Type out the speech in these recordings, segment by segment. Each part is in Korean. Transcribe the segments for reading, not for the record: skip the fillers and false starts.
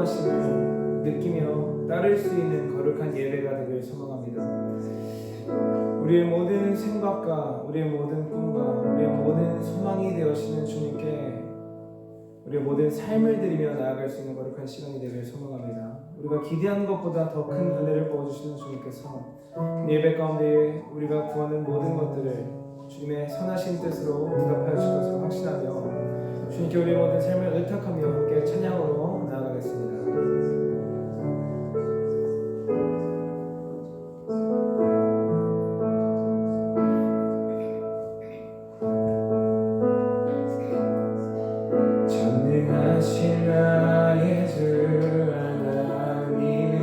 인도하심을 느끼며 따를 수 있는 거룩한 예배가 되길 소망합니다. 우리의 모든 생각과 우리의 모든 꿈과 우리의 모든 소망이 되어시는 주님께 우리의 모든 삶을 드리며 나아갈 수 있는 거룩한 시간이 되길 소망합니다. 우리가 기대하는 것보다 더 큰 은혜를 부어주시는 주님께서 예배 가운데 우리가 구하는 모든 것들을 주님의 선하신 뜻으로 응답하여 주실 것을 확신하며 주님께 우리의 모든 삶을 의탁하며 함께 찬양으로 나아가겠습니다. 전능하신 나의 주 하나님은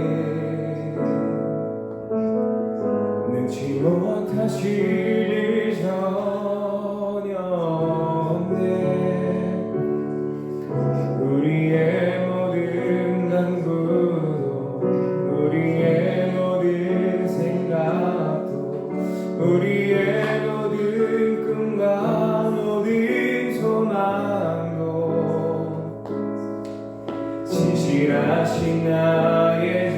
능치 못하실 일 전혀 없네. 우리의 모든 간구도 우리의 모든 생각도 우리의 모든 꿈과 모든 소망도 진실하신 나의 주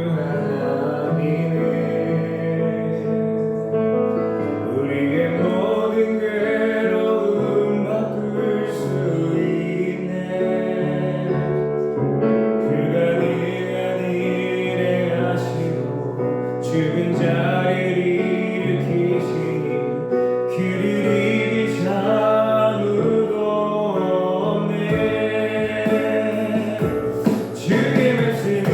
하나님은 우리의 모든 괴로움 바꿀 수 있네. 불가능한 일을 하시고 죽은 자를 일으키시니 그를 이길 아무도 없네. 주의 말씀을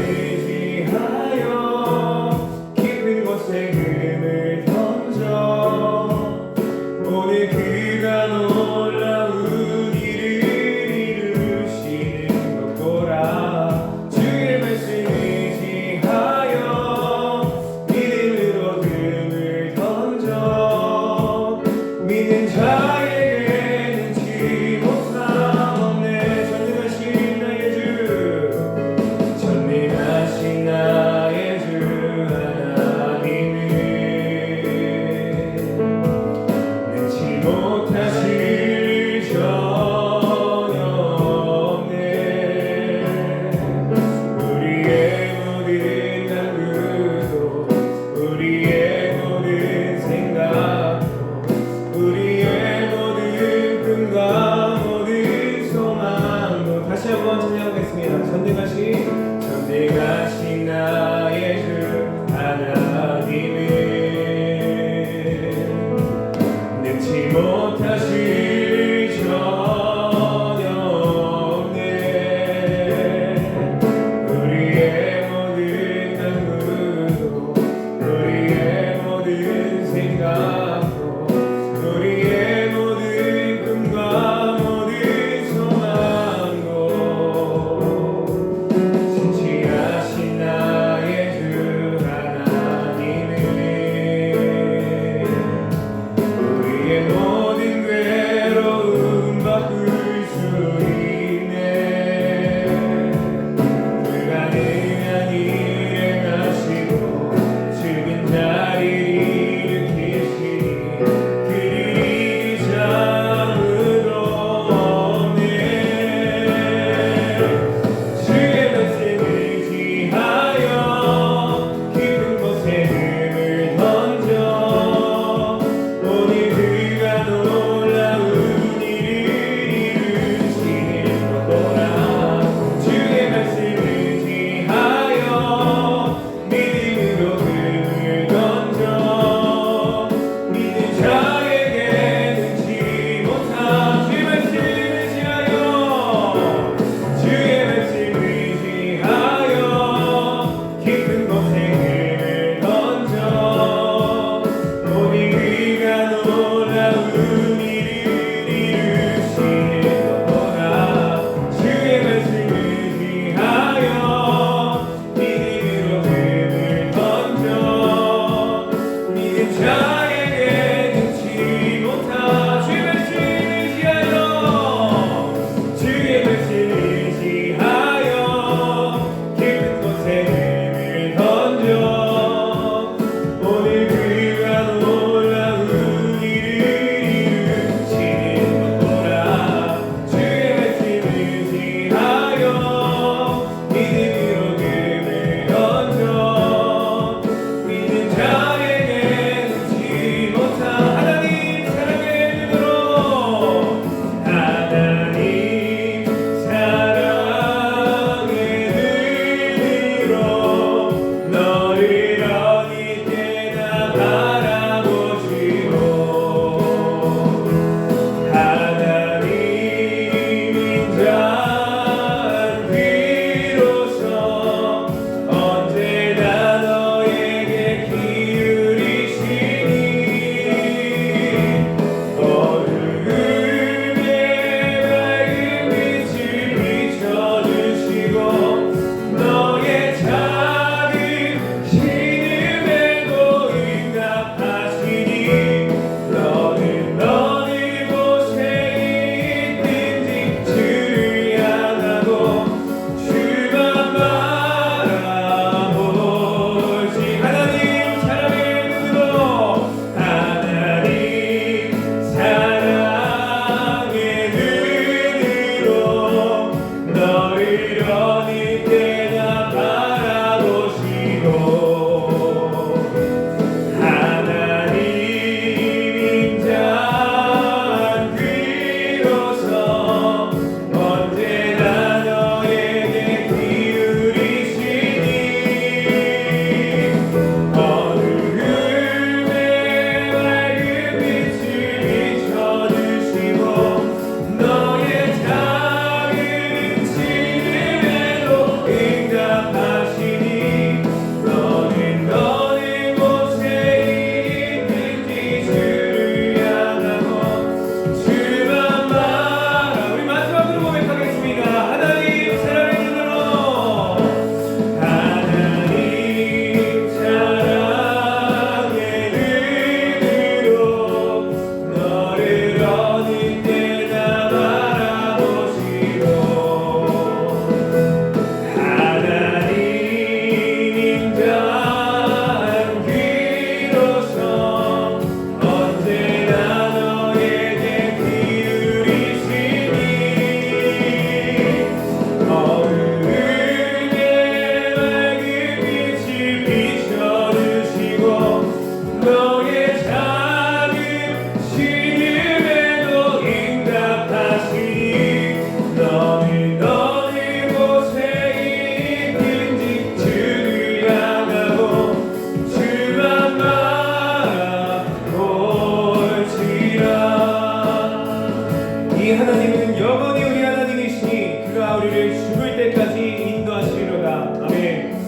이 하나님은 영원히 우리 하나님이시니 그가 우리를 죽을 때까지 인도하시리로다. 아멘.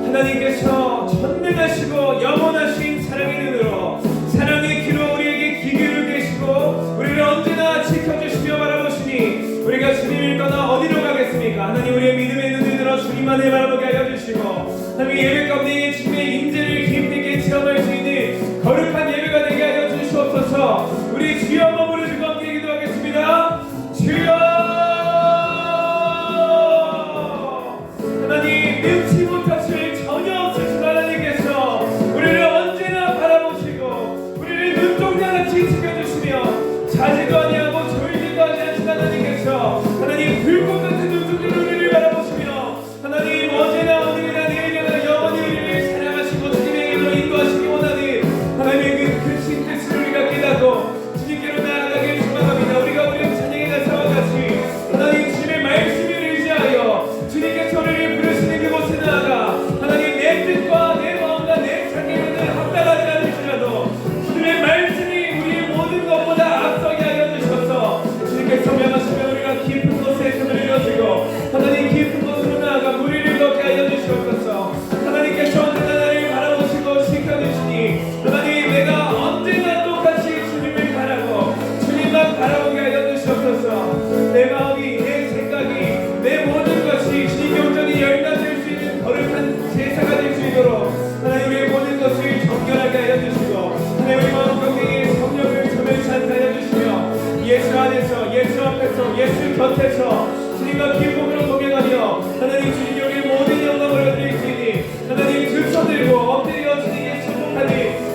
하나님께서 전능하시고 영원하신 사랑의 눈으로 사랑의 귀로 우리에게 귀 기울여 계시고 우리를 언제나 지켜주시며 바라보시니 우리가 주님을 떠나 어디로 가겠습니까? 하나님 우리의 믿음의 눈을 들어 주님만을 바라보게 하여 주시고 하나님 예배 가운데 주님의 임재를 깊이 있게 체험할 수 있는 거룩한 예배가 되게 하여 주시옵소서. 우리 주여 한번 부르시고 함께 기도하겠습니다. 주여 하나님 능치 못하실 전혀 없으신 하나님께서 우리를 언제나 바라보시고 우리를 눈동자같이 지켜주시며 자지도 아니하고 졸지도 하지 않으신 하나님께서 하나님 불꽃 같은 눈동자로 우리를 바라보시며 하나님 언제나 오늘이나 내일이나 영원히 우리를 사랑하시고 주님에게로 인도하시기 원하는 하나님의 그 크신 뜻을 우리가 깨닫고 주님께로 나아가길 소망합니다. 우리가 우리 찬양의 가사와 같이 하나님 주님의 말씀을 의지하여 주님께서 우리를 부르시는 그곳에 나아가 하나님 내 뜻과 내 마음과 내 자기는 합당하지 않을지라도 주님의 말씀이 우리의 모든 것보다 앞서게 하여 주셔서 주님께서 명하시면 우리가 깊은 곳에 손을 이어주고 하나님 깊은 곳으로 나아가 무리를 걷게 하여 주시옵소서. 하나님께서 언제나 나를 바라보시고 지켜주시니 하나님 내가 언제나 똑같이 주님을 바라고 주님만 바라보게 하여 주시옵소서. 내 마음이 내 생각이 내 모든 것이 주님께 온전히 열단될 수 있는 거룩한 제사가 될 수 있도록 하나님 우리의 모든 것을 정결하게 하여 주시고 하나님 우리 마음 가운데 성령을 점멸치 않게 하여 주시며 예수 안에서 예수 앞에서 예수 곁에서 주님과 기쁨으로 동행하며 하나님 주님께 우리의 모든 영광을 올려드릴 수 있니 하나님 두 손 들고 엎드려 주님께 축복하니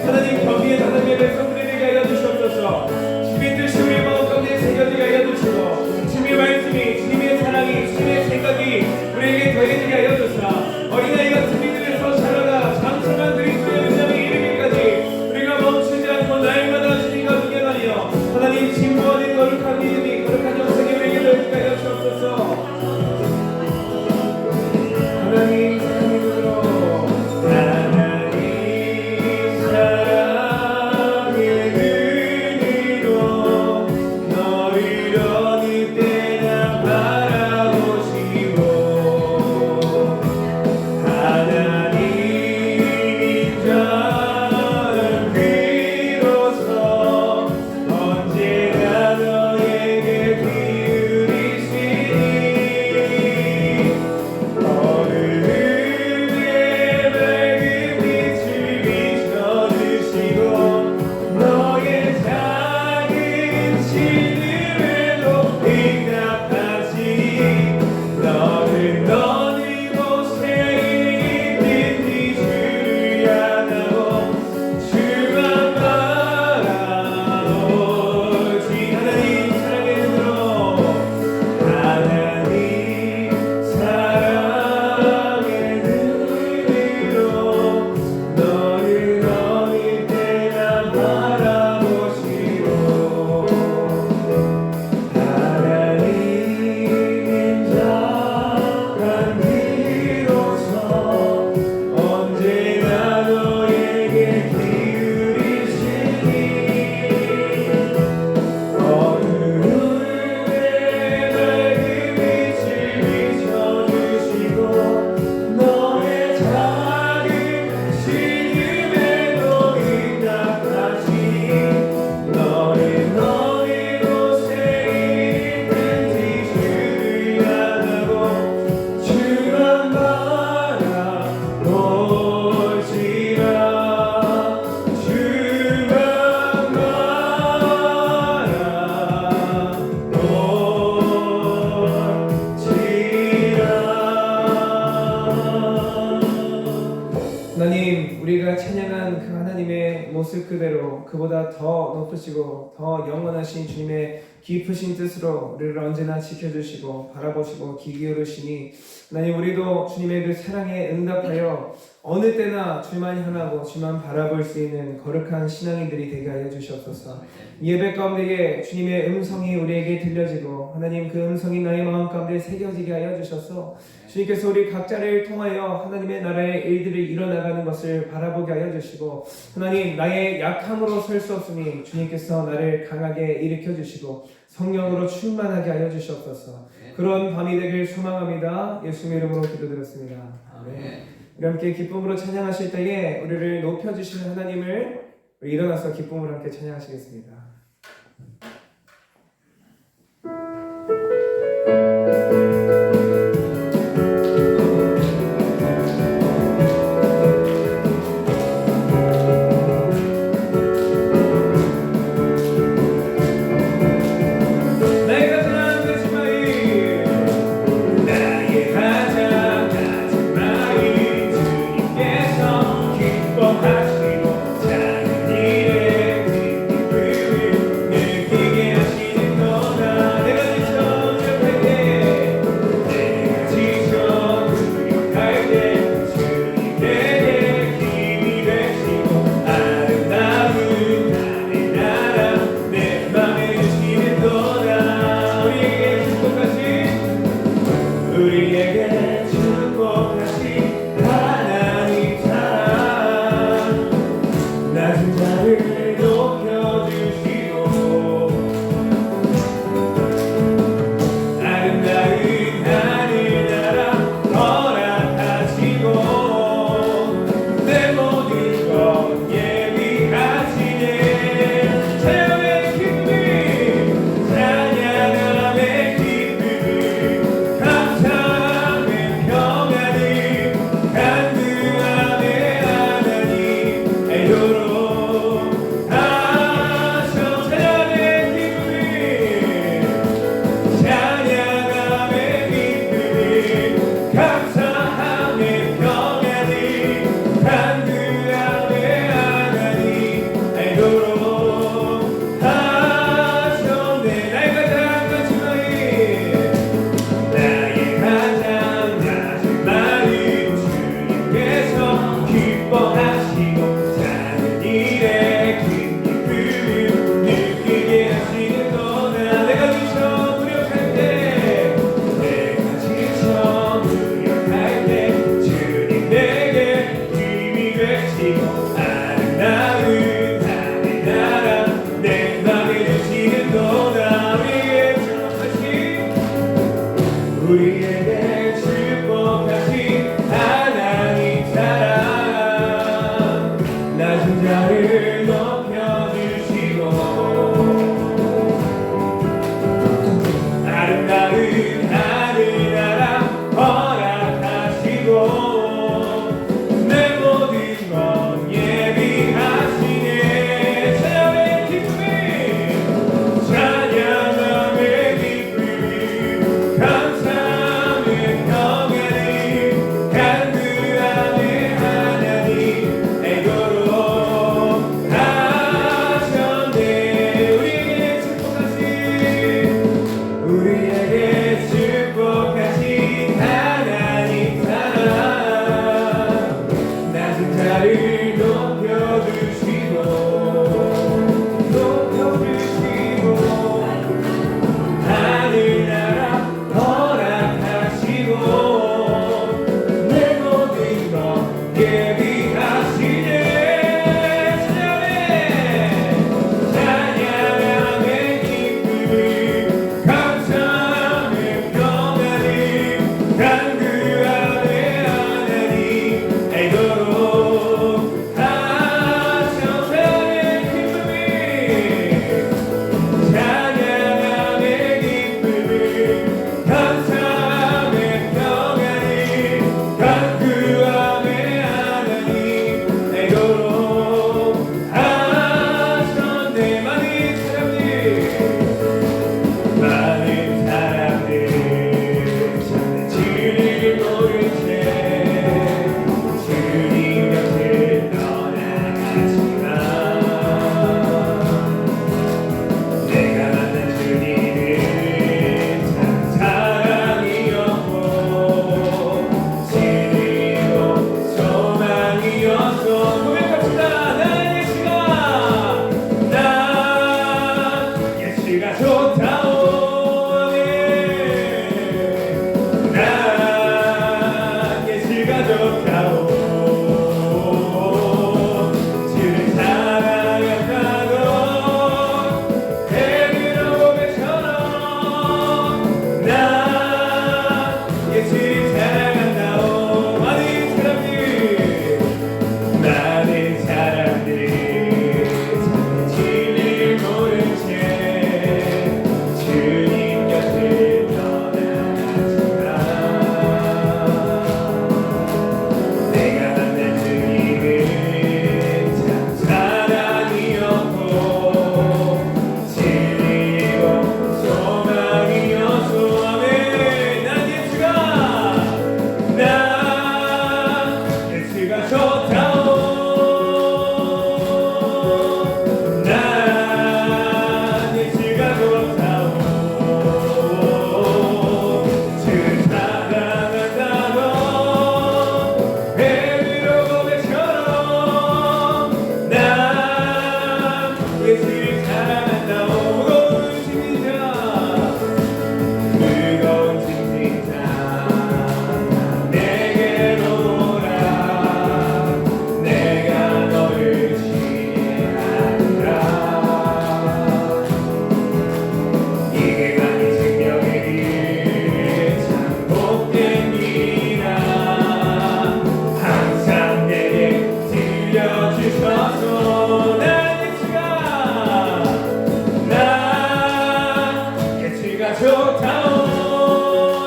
하나님 경기에 다담의 백성들이 되게 하여 주시옵소서. 주님의 뜻이 우리의 마음 가운데 새겨지게 하여 주시고 주님의 말씀이 주님의 사랑이 주님의 생각이 우리에게 더해지게 하여 주시라. 어린아이 같은 믿음에서 자라가 장성한 그리스도의 은장에 이르기까지 우리가 멈추지 않고 날마다 주님과 동행하며 하나님 진보하는 거룩한 믿음이 거룩한 영생이 우리에게 더해지게 하여 주옵소서. 하나님 사랑의 눈으로 하나님 사랑의 눈으로 너를 어느 때나 바라보시고 하나님인 자는 비로소 언제나 너에게 기울이시니 하나님 우리가 찬양한 그 하나님의 모습 그대로 그보다 더 높으시고 더 영원하신 주님의 깊으신 뜻으로 우리를 언제나 지켜주시고 바라보시고 귀 기울이시니 하나님 우리도 주님의 그 사랑에 응답하여 어느 때나 주만 향하고 주만 바라볼 수 있는 거룩한 신앙인들이 되게 하여 주시옵소서. 예배 가운데에 주님의 음성이 우리에게 들려지고 하나님 그 음성이 나의 마음 가운데 새겨지게 하여 주셔서 주님께서 우리 각자를 통하여 하나님의 나라의 일들이 일어나가는 것을 바라보게 하여 주시고 하나님 나의 약함으로 설 수 없으니 주님께서 나를 강하게 일으켜 주시고 성령으로 충만하게 하여 주시옵소서. 그런 밤이 되길 소망합니다. 예수님의 이름으로 기도드렸습니다. 아멘. 우리 함께 기쁨으로 찬양하실 때에 우리를 높여주시는 하나님을 우리 일어나서 기쁨으로 함께 찬양하시겠습니다.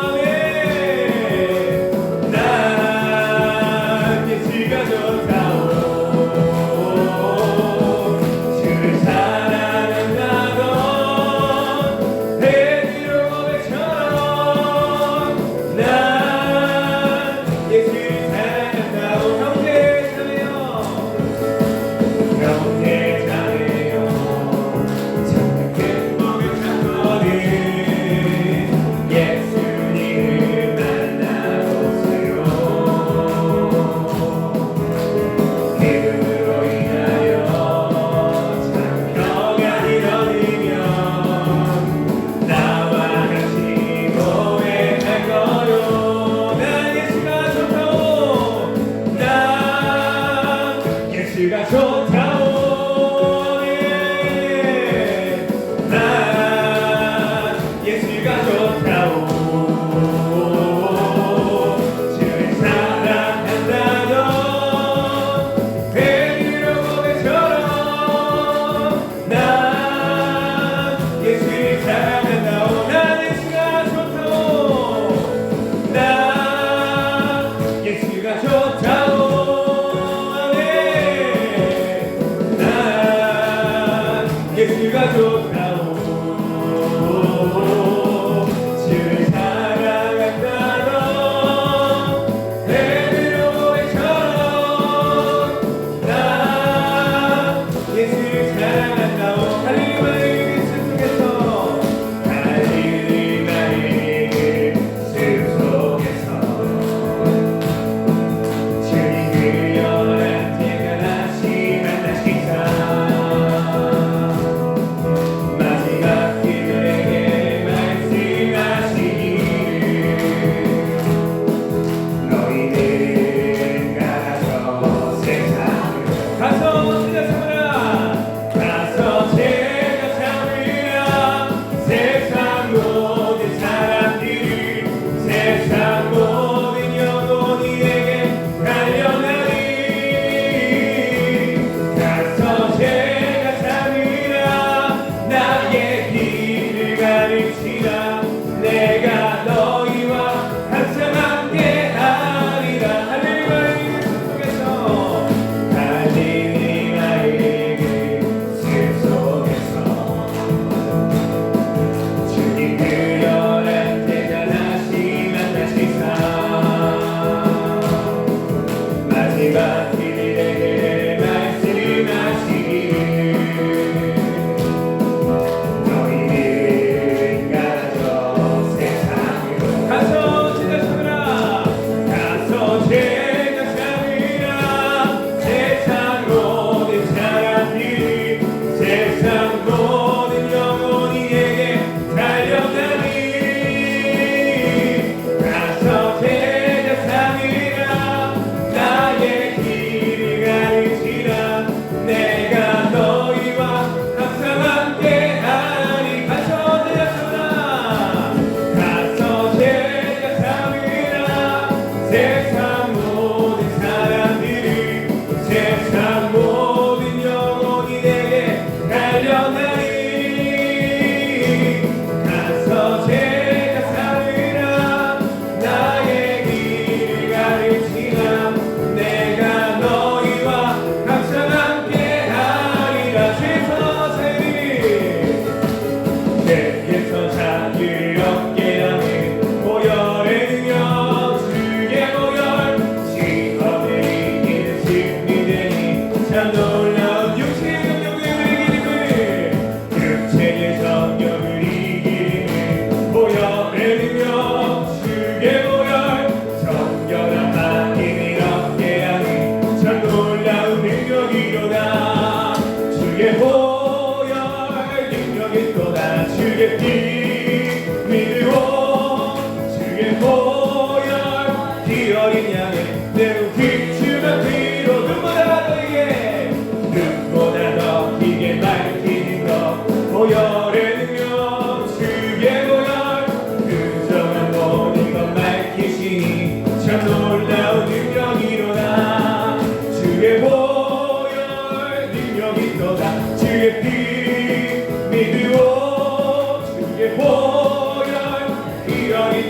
아멘. 난 예수가 좋다오. 주를 사랑한다던 베드로 고백처럼 난 예수를 사랑한다오. 형제자매여 형제자매여 착각된 목을 찾거든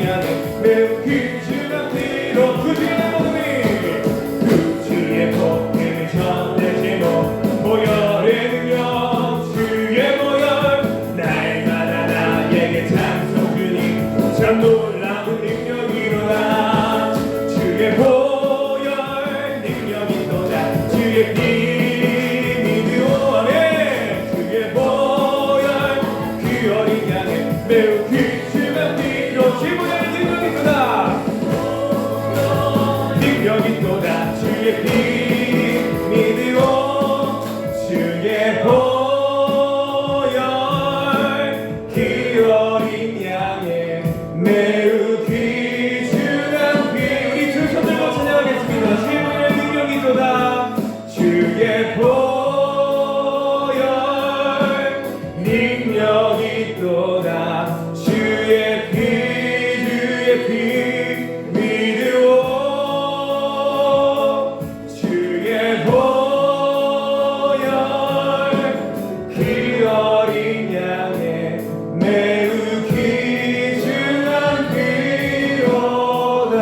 향해 매우 귀중한 피로 구주의 복음이 구주의 복음을 전해지고 보혈의 능력 주의 보혈 날마다 나에게 찬송 주님 참 놀라운 능력이로다 주의 보혈 능력이 또다 주의 피 믿으오네 주의 보혈 그 어린 양의 매우 귀중한 피로 주의 능력이 또다 능력이 또다 주의 피 믿으오 주의 보혈 그 어린 양의 매우 귀중한 피 우리 두 손 들고 찬양하겠습니다 주의 보혈 능력이 또다 주의 보혈 능력이 또다 주의 피 믿으오 주의 보혈 그 어린 양의 매우 귀중한 피로다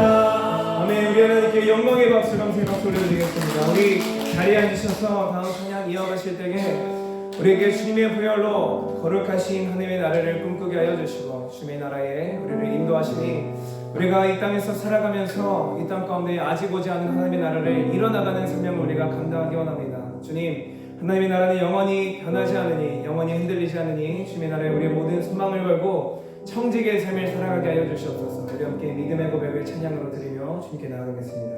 아멘 우리 하나님께 영광의 박수 감사의 박수 올려드리겠습니다 우리 자리에 앉으셔서 다음 찬양 이어가실 때에 우리에게 주님의 보혈로 거룩하신 하나님의 나라를 꿈꾸게 하여 주시고 주님의 나라에 우리를 인도하시니 우리가 이 땅에서 살아가면서 이 땅 가운데 아직 오지 않은 하나님의 나라를 이뤄나가는 사명을 우리가 감당하기 원합니다. 주님 하나님의 나라는 영원히 변하지 않으니 영원히 흔들리지 않으니 주님의 나라에 우리의 모든 소망을 걸고 청지기의 삶을 살아가게 하여 주시옵소서. 우리 함께 믿음의 고백을 찬양으로 드리며 주님께 나아가겠습니다.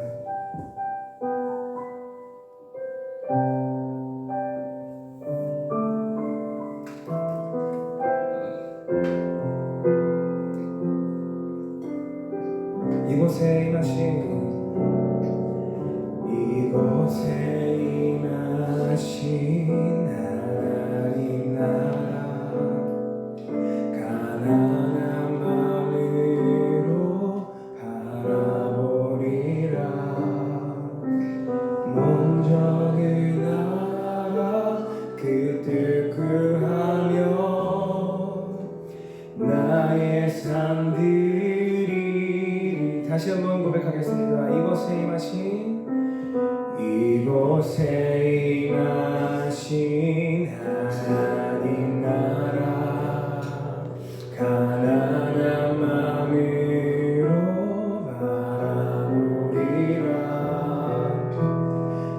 이곳에 임하신 하나님 나라 가난한 마음으로 바라보리라 먼저 그 나라 그 뜻 구하며 나의 삶들이 다시 한번 고백하겠습니다. 이곳에 임하신 하나님 나라 가난한 마음으로 바라보리라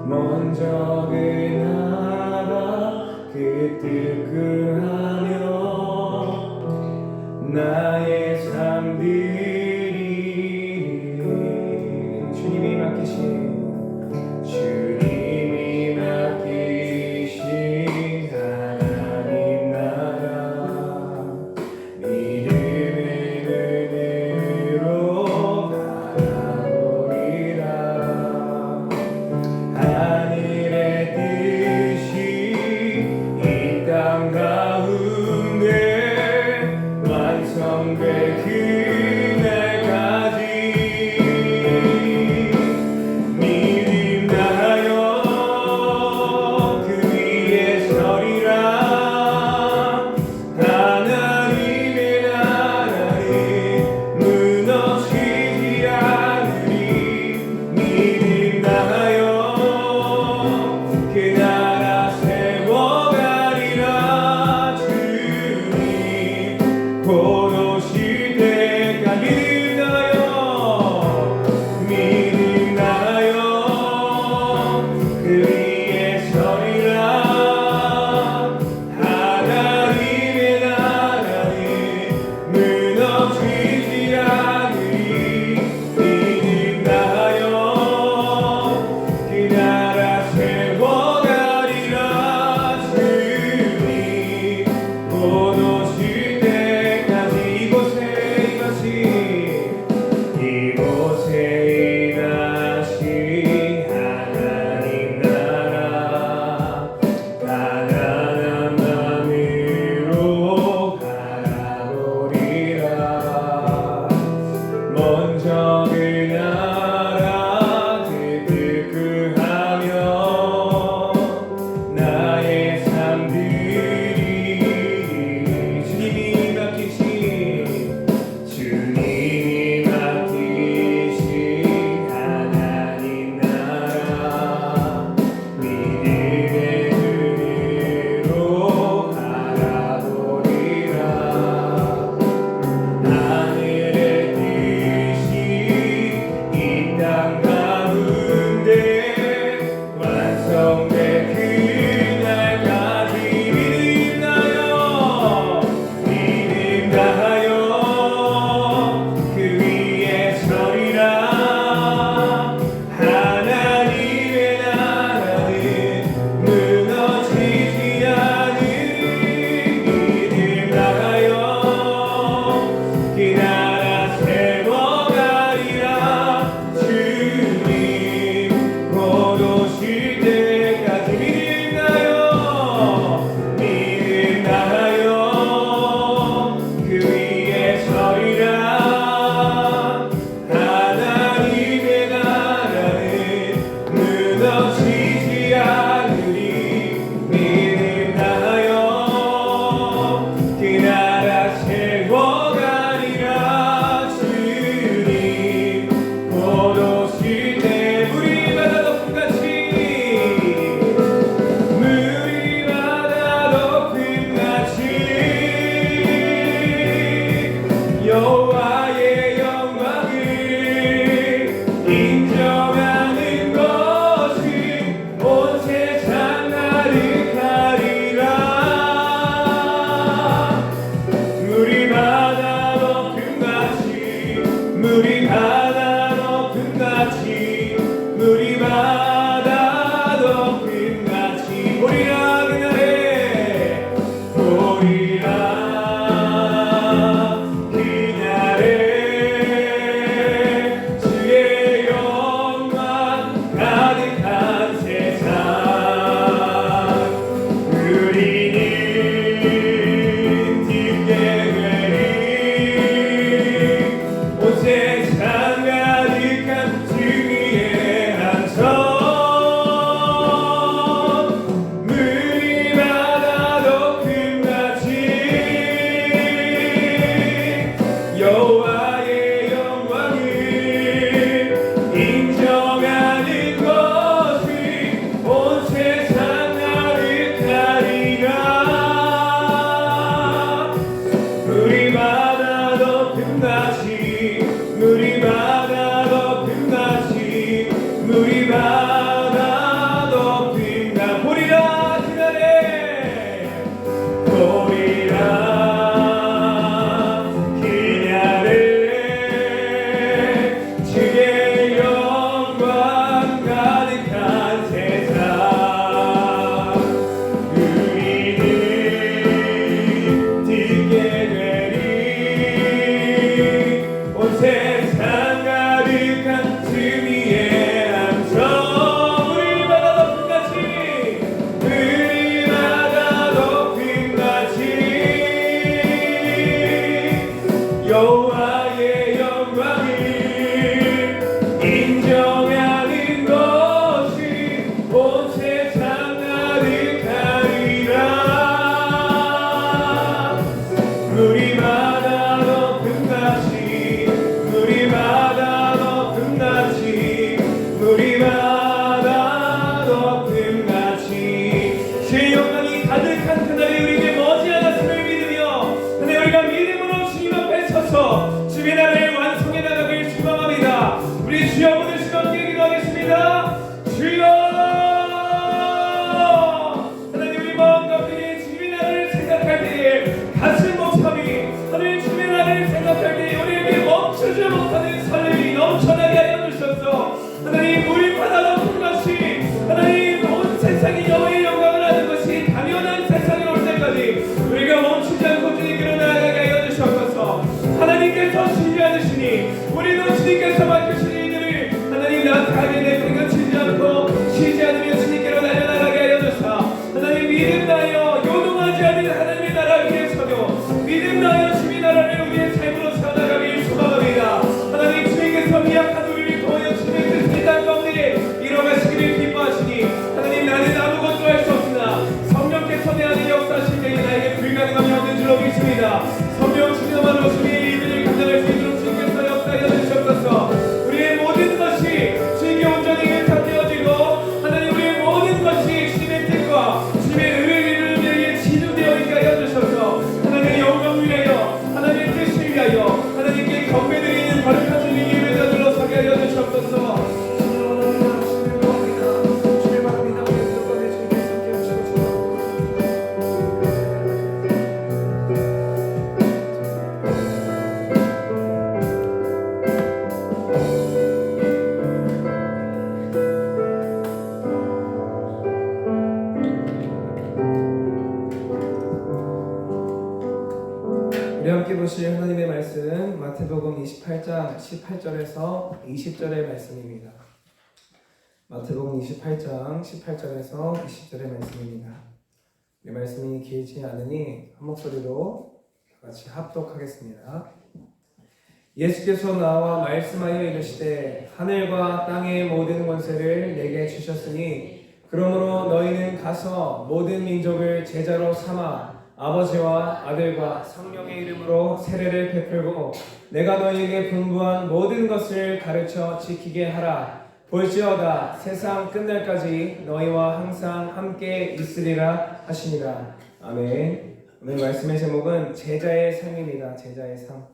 먼저 그 나라 그 뜻 구하며 나의 삶들이 주님이 맡기신 하나님 나라 믿음의 눈으로 바라보리라 하늘의 뜻이 이 땅 가운데 완성될 그날까지 곧 오실 때까지 이곳에 임하신 여호와의 영광을 인정하는 것이 온 세상 가득하리라. 물이 바다 높음 같이 물이 바다 높음 같이 물이 바다 높음 같이 보리라 그날에 보리라 그날에 주의 영광 가득한 세상 우리는 듣게 되리 온 세상 가득한 주의 함성 물이 바다 높음 같이 여호와의 영광을 인정하는 것이 온 세상 가득하리라. 물이 바다 높음 같이 물이 바다 높음 같이 물이 바다 높음 같이 보리라 그날에 보리라 그날에 주의 영광 가득한 세상 우리는 듣게 되리 온 세상 가득한 주의 함성 물이 바다 높음 같이 물이 바다 높음 같이 여호와의 영광을 인정하는 것이 온 세상 가득하리라. 물이 바다 높음 같이 물이 바다 높음 같이 물이 바다 높음 같이 주의 영광이 가득한 그날이 우리에게 머지않았음을 믿으며 하나님 우리가 믿음으로 주님 앞에 서서 주의 나라를 완성해 나가길 축원합니다. 우리 주여 모든 시간 함께 기도하겠습니다. 주여 하나님 우리 마음 가운데 주의 나라를 생각할 때에 가슴 벅참이 하나님 주의 나라를 생각할 때에 우리에게 멈추지 못하는 설렘이 넘쳐나게 하여 주셔서 하나님 물이 바다 높은 것이 하나님 온 세상이 여호와의 영광을 하는 것이 당연한 세상에 올 때까지 우리가 멈추지 않고 주님께로 나아가게 하여 주셔서 하나님께서 지휘하시니 우리도 주님께서 맡기신 일들을 하나님 나타나게 내버리고 치지 않고 쉬지 않으며 주님께로 달려나가게 하여 주사 하나님 믿음 나여 요동하지 않는 하나님의 나라 위에 서며 믿음 나여 주의 나라를 우리의 삶으로 세워나가길 소망합니다. 하나님 주님께서 미약한 우리를 도와여 주님의 뜻을 땅 가운데 이뤄가시기를 기뻐하시니 하나님 나는 아무것도 할 수 없으나 성령께서 내 안에 역사하실 때에 나에게 불가능함이 없는 줄로 믿습니다. 성령 주님만으로 주님의 일들을 감당할 수 있도록 주님께서 역사하여 주시옵소서. 우리의 모든 것이 주님께 온전히 의탁되어지고 하나님 우리의 모든 것이 주님의 뜻과 주님의 의를 위해 치중되어 있게 하여 주셔서 하나님의 영광을 위하여 하나님의 뜻을 위하여 하나님께 경배드리는 거룩한 주님의 예배자 둘러서게 하여 주시옵소서. 우리 함께 보실 하나님의 말씀 마태복음 28장 18절에서 20절의 말씀입니다. 마태복음 28장 18절에서 20절의 말씀입니다. 이 말씀이 길지 않으니 한 목소리로 같이 합독하겠습니다. 예수께서 나와 말씀하여 이르시되 하늘과 땅의 모든 권세를 내게 주셨으니 그러므로 너희는 가서 모든 민족을 제자로 삼아 아버지와 아들과 성령의 이름으로 세례를 베풀고 내가 너희에게 분부한 모든 것을 가르쳐 지키게 하라. 볼지어다 세상 끝날까지 너희와 항상 함께 있으리라 하시니라. 아멘. 오늘 말씀의 제목은 제자의 삶입니다. 제자의 삶.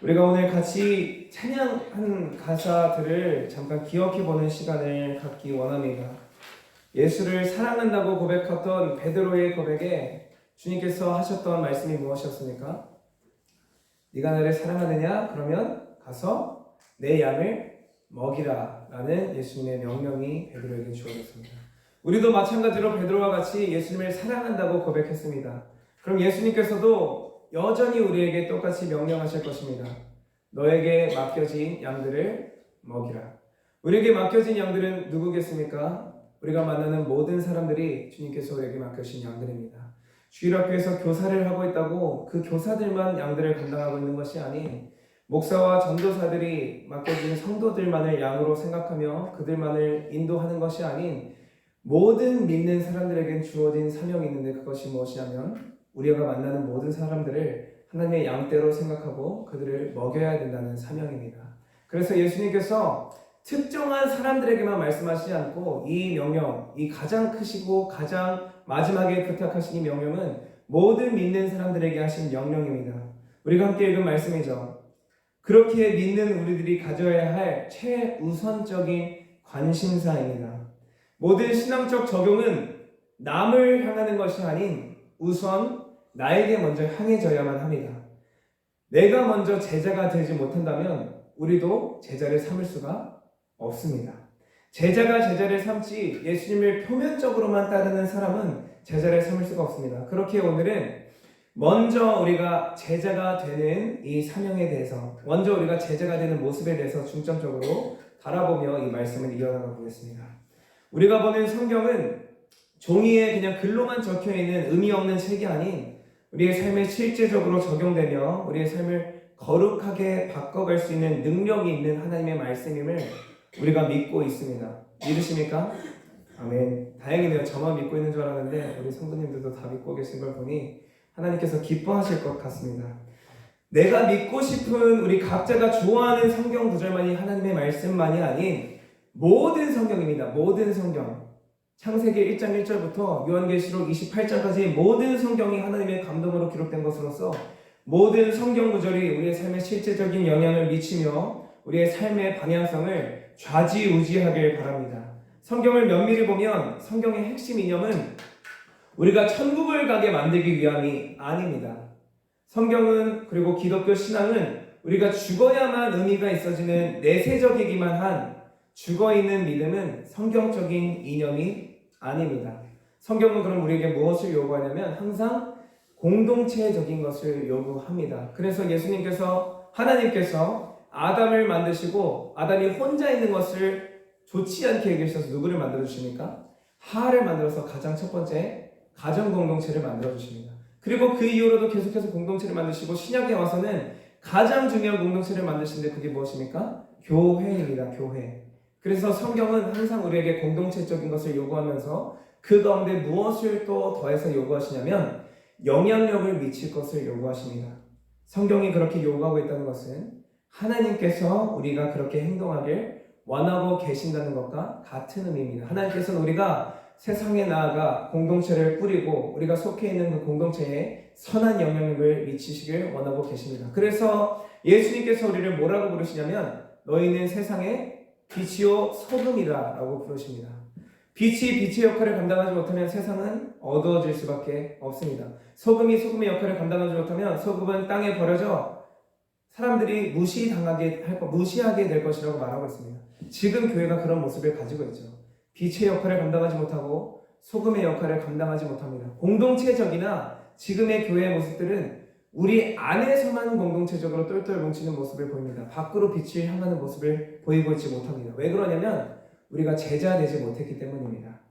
우리가 오늘 같이 찬양한 가사들을 잠깐 기억해보는 시간을 갖기 원합니다. 예수를 사랑한다고 고백했던 베드로의 고백에 주님께서 하셨던 말씀이 무엇이었습니까? 네가 나를 사랑하느냐? 그러면 가서 내 양을 먹이라 라는 예수님의 명령이 베드로에게 주어졌습니다. 우리도 마찬가지로 베드로와 같이 예수님을 사랑한다고 고백했습니다. 그럼 예수님께서도 여전히 우리에게 똑같이 명령하실 것입니다. 너에게 맡겨진 양들을 먹이라. 우리에게 맡겨진 양들은 누구겠습니까? 우리가 만나는 모든 사람들이 주님께서 우리에게 맡겨진 양들입니다. 주일학교에서 교사를 하고 있다고 그 교사들만 양들을 감당하고 있는 것이 아닌 목사와 전도사들이 맡겨진 성도들만을 양으로 생각하며 그들만을 인도하는 것이 아닌 모든 믿는 사람들에겐 주어진 사명이 있는데 그것이 무엇이냐면 우리가 만나는 모든 사람들을 하나님의 양떼로 생각하고 그들을 먹여야 된다는 사명입니다. 그래서 예수님께서 특정한 사람들에게만 말씀하시지 않고 이 명령, 이 가장 크시고 가장 마지막에 부탁하신 이 명령은 모든 믿는 사람들에게 하신 명령입니다. 우리가 함께 읽은 말씀이죠. 그렇게 믿는 우리들이 가져야 할 최우선적인 관심사입니다. 모든 신앙적 적용은 남을 향하는 것이 아닌 우선 나에게 먼저 향해져야만 합니다. 내가 먼저 제자가 되지 못한다면 우리도 제자를 삼을 수가 없습니다. 제자가 제자를 삼지 예수님을 표면적으로만 따르는 사람은 제자를 삼을 수가 없습니다. 그렇게 오늘은 먼저 우리가 제자가 되는 이 사명에 대해서, 먼저 우리가 제자가 되는 모습에 대해서 중점적으로 바라보며 이 말씀을 이어나가 보겠습니다. 우리가 보는 성경은 종이에 그냥 글로만 적혀있는 의미 없는 책이 아닌 우리의 삶에 실제적으로 적용되며 우리의 삶을 거룩하게 바꿔갈 수 있는 능력이 있는 하나님의 말씀임을 우리가 믿고 있습니다. 믿으십니까? 아멘. 다행이네요. 저만 믿고 있는 줄 알았는데 우리 성도님들도 다 믿고 계신 걸 보니 하나님께서 기뻐하실 것 같습니다. 내가 믿고 싶은 우리 각자가 좋아하는 성경 구절만이 하나님의 말씀만이 아닌 모든 성경입니다. 모든 성경. 창세기 1장 1절부터 요한계시록 28장까지 모든 성경이 하나님의 감동으로 기록된 것으로서 모든 성경 구절이 우리의 삶에 실제적인 영향을 미치며 우리의 삶의 방향성을 좌지우지하길 바랍니다. 성경을 면밀히 보면 성경의 핵심 이념은 우리가 천국을 가게 만들기 위함이 아닙니다. 성경은, 그리고 기독교 신앙은 우리가 죽어야만 의미가 있어지는 내세적이기만 한 죽어있는 믿음은 성경적인 이념이 아닙니다. 성경은 그럼 우리에게 무엇을 요구하냐면 항상 공동체적인 것을 요구합니다. 그래서 예수님께서, 하나님께서 아담을 만드시고 아담이 혼자 있는 것을 좋지 않게 여기셔서 누구를 만들어주십니까? 하와를 만들어서 가장 첫 번째 가정 공동체를 만들어주십니다. 그리고 그 이후로도 계속해서 공동체를 만드시고 신약에 와서는 가장 중요한 공동체를 만드시는데 그게 무엇입니까? 교회입니다. 교회. 그래서 성경은 항상 우리에게 공동체적인 것을 요구하면서 그 가운데 무엇을 또 더해서 요구하시냐면 영향력을 미칠 것을 요구하십니다. 성경이 그렇게 요구하고 있다는 것은 하나님께서 우리가 그렇게 행동하길 원하고 계신다는 것과 같은 의미입니다. 하나님께서는 우리가 세상에 나아가 공동체를 꾸리고 우리가 속해 있는 그 공동체에 선한 영향력을 미치시길 원하고 계십니다. 그래서 예수님께서 우리를 뭐라고 부르시냐면 너희는 세상의 빛이요 소금이다 라고 부르십니다. 빛이 빛의 역할을 감당하지 못하면 세상은 어두워질 수밖에 없습니다. 소금이 소금의 역할을 감당하지 못하면 소금은 땅에 버려져 사람들이 무시하게 될 것이라고 말하고 있습니다. 지금 교회가 그런 모습을 가지고 있죠. 빛의 역할을 감당하지 못하고 소금의 역할을 감당하지 못합니다. 공동체적이나 지금의 교회의 모습들은 우리 안에서만 공동체적으로 똘똘 뭉치는 모습을 보입니다. 밖으로 빛을 향하는 모습을 보이고 있지 못합니다. 왜 그러냐면 우리가 제자 되지 못했기 때문입니다.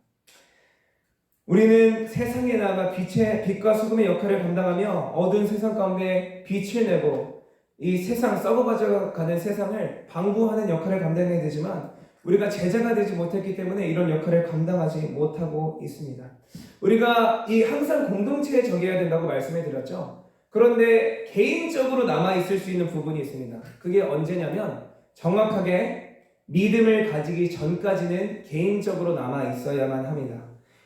우리는 세상에 나아가 빛과 소금의 역할을 감당하며 어두운 세상 가운데 빛을 내고 이 세상, 썩어가는 세상을 방부하는 역할을 감당해야 되지만 우리가 제자가 되지 못했기 때문에 이런 역할을 감당하지 못하고 있습니다. 우리가 항상 공동체에 적여야 된다고 말씀해 드렸죠. 그런데 개인적으로 남아있을 수 있는 부분이 있습니다. 그게 언제냐면 정확하게 믿음을 가지기 전까지는 개인적으로 남아있어야만 합니다.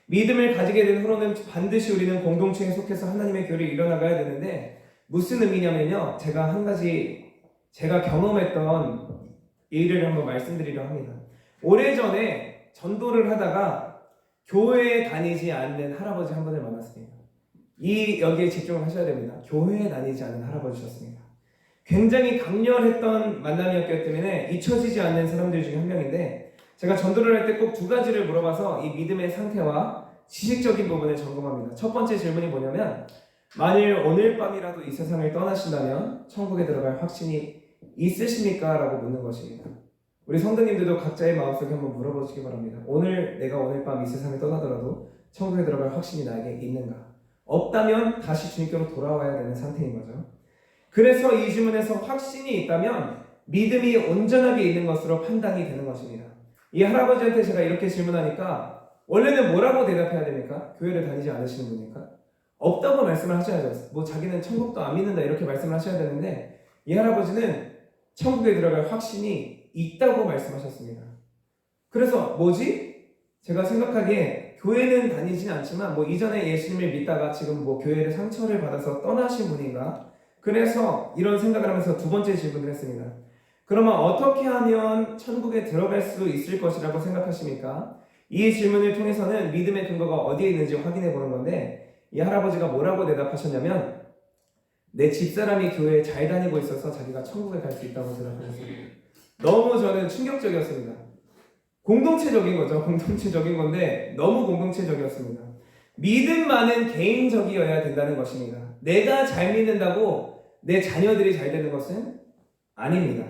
믿음을 가지게 된 후로는 반드시 우리는 공동체에 속해서 하나님의 교회를 이뤄나가야 되는데 무슨 의미냐면요. 제가 한 가지 제가 경험했던 일을 한번 말씀드리려 합니다. 오래전에 전도를 하다가 교회에 다니지 않는 할아버지 한 분을 만났습니다. 여기에 집중을 하셔야 됩니다. 교회에 다니지 않는 할아버지셨습니다. 굉장히 강렬했던 만남이었기 때문에 잊혀지지 않는 사람들 중에 한 명인데, 제가 전도를 할 때 꼭 두 가지를 물어봐서 이 믿음의 상태와 지식적인 부분을 점검합니다. 첫 번째 질문이 뭐냐면, 만일 오늘 밤이라도 이 세상을 떠나신다면 천국에 들어갈 확신이 있으십니까? 라고 묻는 것입니다. 우리 성도님들도 각자의 마음속에 한번 물어보시기 바랍니다. 내가 오늘 밤 이 세상을 떠나더라도 천국에 들어갈 확신이 나에게 있는가? 없다면 다시 주님께로 돌아와야 되는 상태인 거죠. 그래서 이 질문에서 확신이 있다면 믿음이 온전하게 있는 것으로 판단이 되는 것입니다. 이 할아버지한테 제가 이렇게 질문하니까 원래는 뭐라고 대답해야 됩니까? 교회를 다니지 않으시는 분입니까? 없다고 말씀을 하셔야죠. 자기는 천국도 안 믿는다 이렇게 말씀을 하셔야 되는데, 이 할아버지는 천국에 들어갈 확신이 있다고 말씀하셨습니다. 그래서 제가 생각하기에 교회는 다니진 않지만 이전에 예수님을 믿다가 지금 교회를 상처를 받아서 떠나신 분인가? 그래서 이런 생각을 하면서 두 번째 질문을 했습니다. 그러면 어떻게 하면 천국에 들어갈 수 있을 것이라고 생각하십니까? 이 질문을 통해서는 믿음의 근거가 어디에 있는지 확인해 보는 건데, 이 할아버지가 뭐라고 대답하셨냐면, 내 집사람이 교회에 잘 다니고 있어서 자기가 천국에 갈 수 있다고 대답하셨습니다. 너무 저는 충격적이었습니다. 공동체적인 거죠. 공동체적인 건데 너무 공동체적이었습니다. 믿음만은 개인적이어야 된다는 것입니다. 내가 잘 믿는다고 내 자녀들이 잘 되는 것은 아닙니다.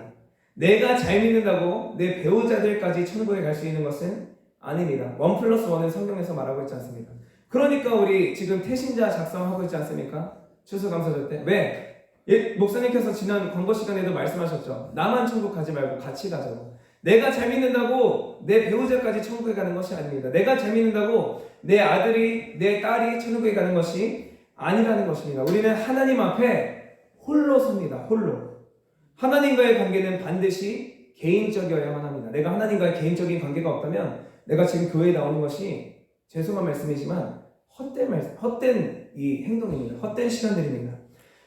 내가 잘 믿는다고 내 배우자들까지 천국에 갈 수 있는 것은 아닙니다. 1+1은 성경에서 말하고 있지 않습니까? 그러니까 우리 지금 태신자 작성하고 있지 않습니까? 추수감사절 때. 왜? 목사님께서 지난 광고 시간에도 말씀하셨죠. 나만 천국 가지 말고 같이 가자고. 내가 잘 믿는다고 내 배우자까지 천국에 가는 것이 아닙니다. 내가 잘 믿는다고 내 아들이, 내 딸이 천국에 가는 것이 아니라는 것입니다. 우리는 하나님 앞에 홀로 섭니다. 홀로. 하나님과의 관계는 반드시 개인적이어야만 합니다. 내가 하나님과의 개인적인 관계가 없다면 내가 지금 교회에 나오는 것이, 죄송한 말씀이지만 헛된 이 행동입니다. 헛된 시간들입니다.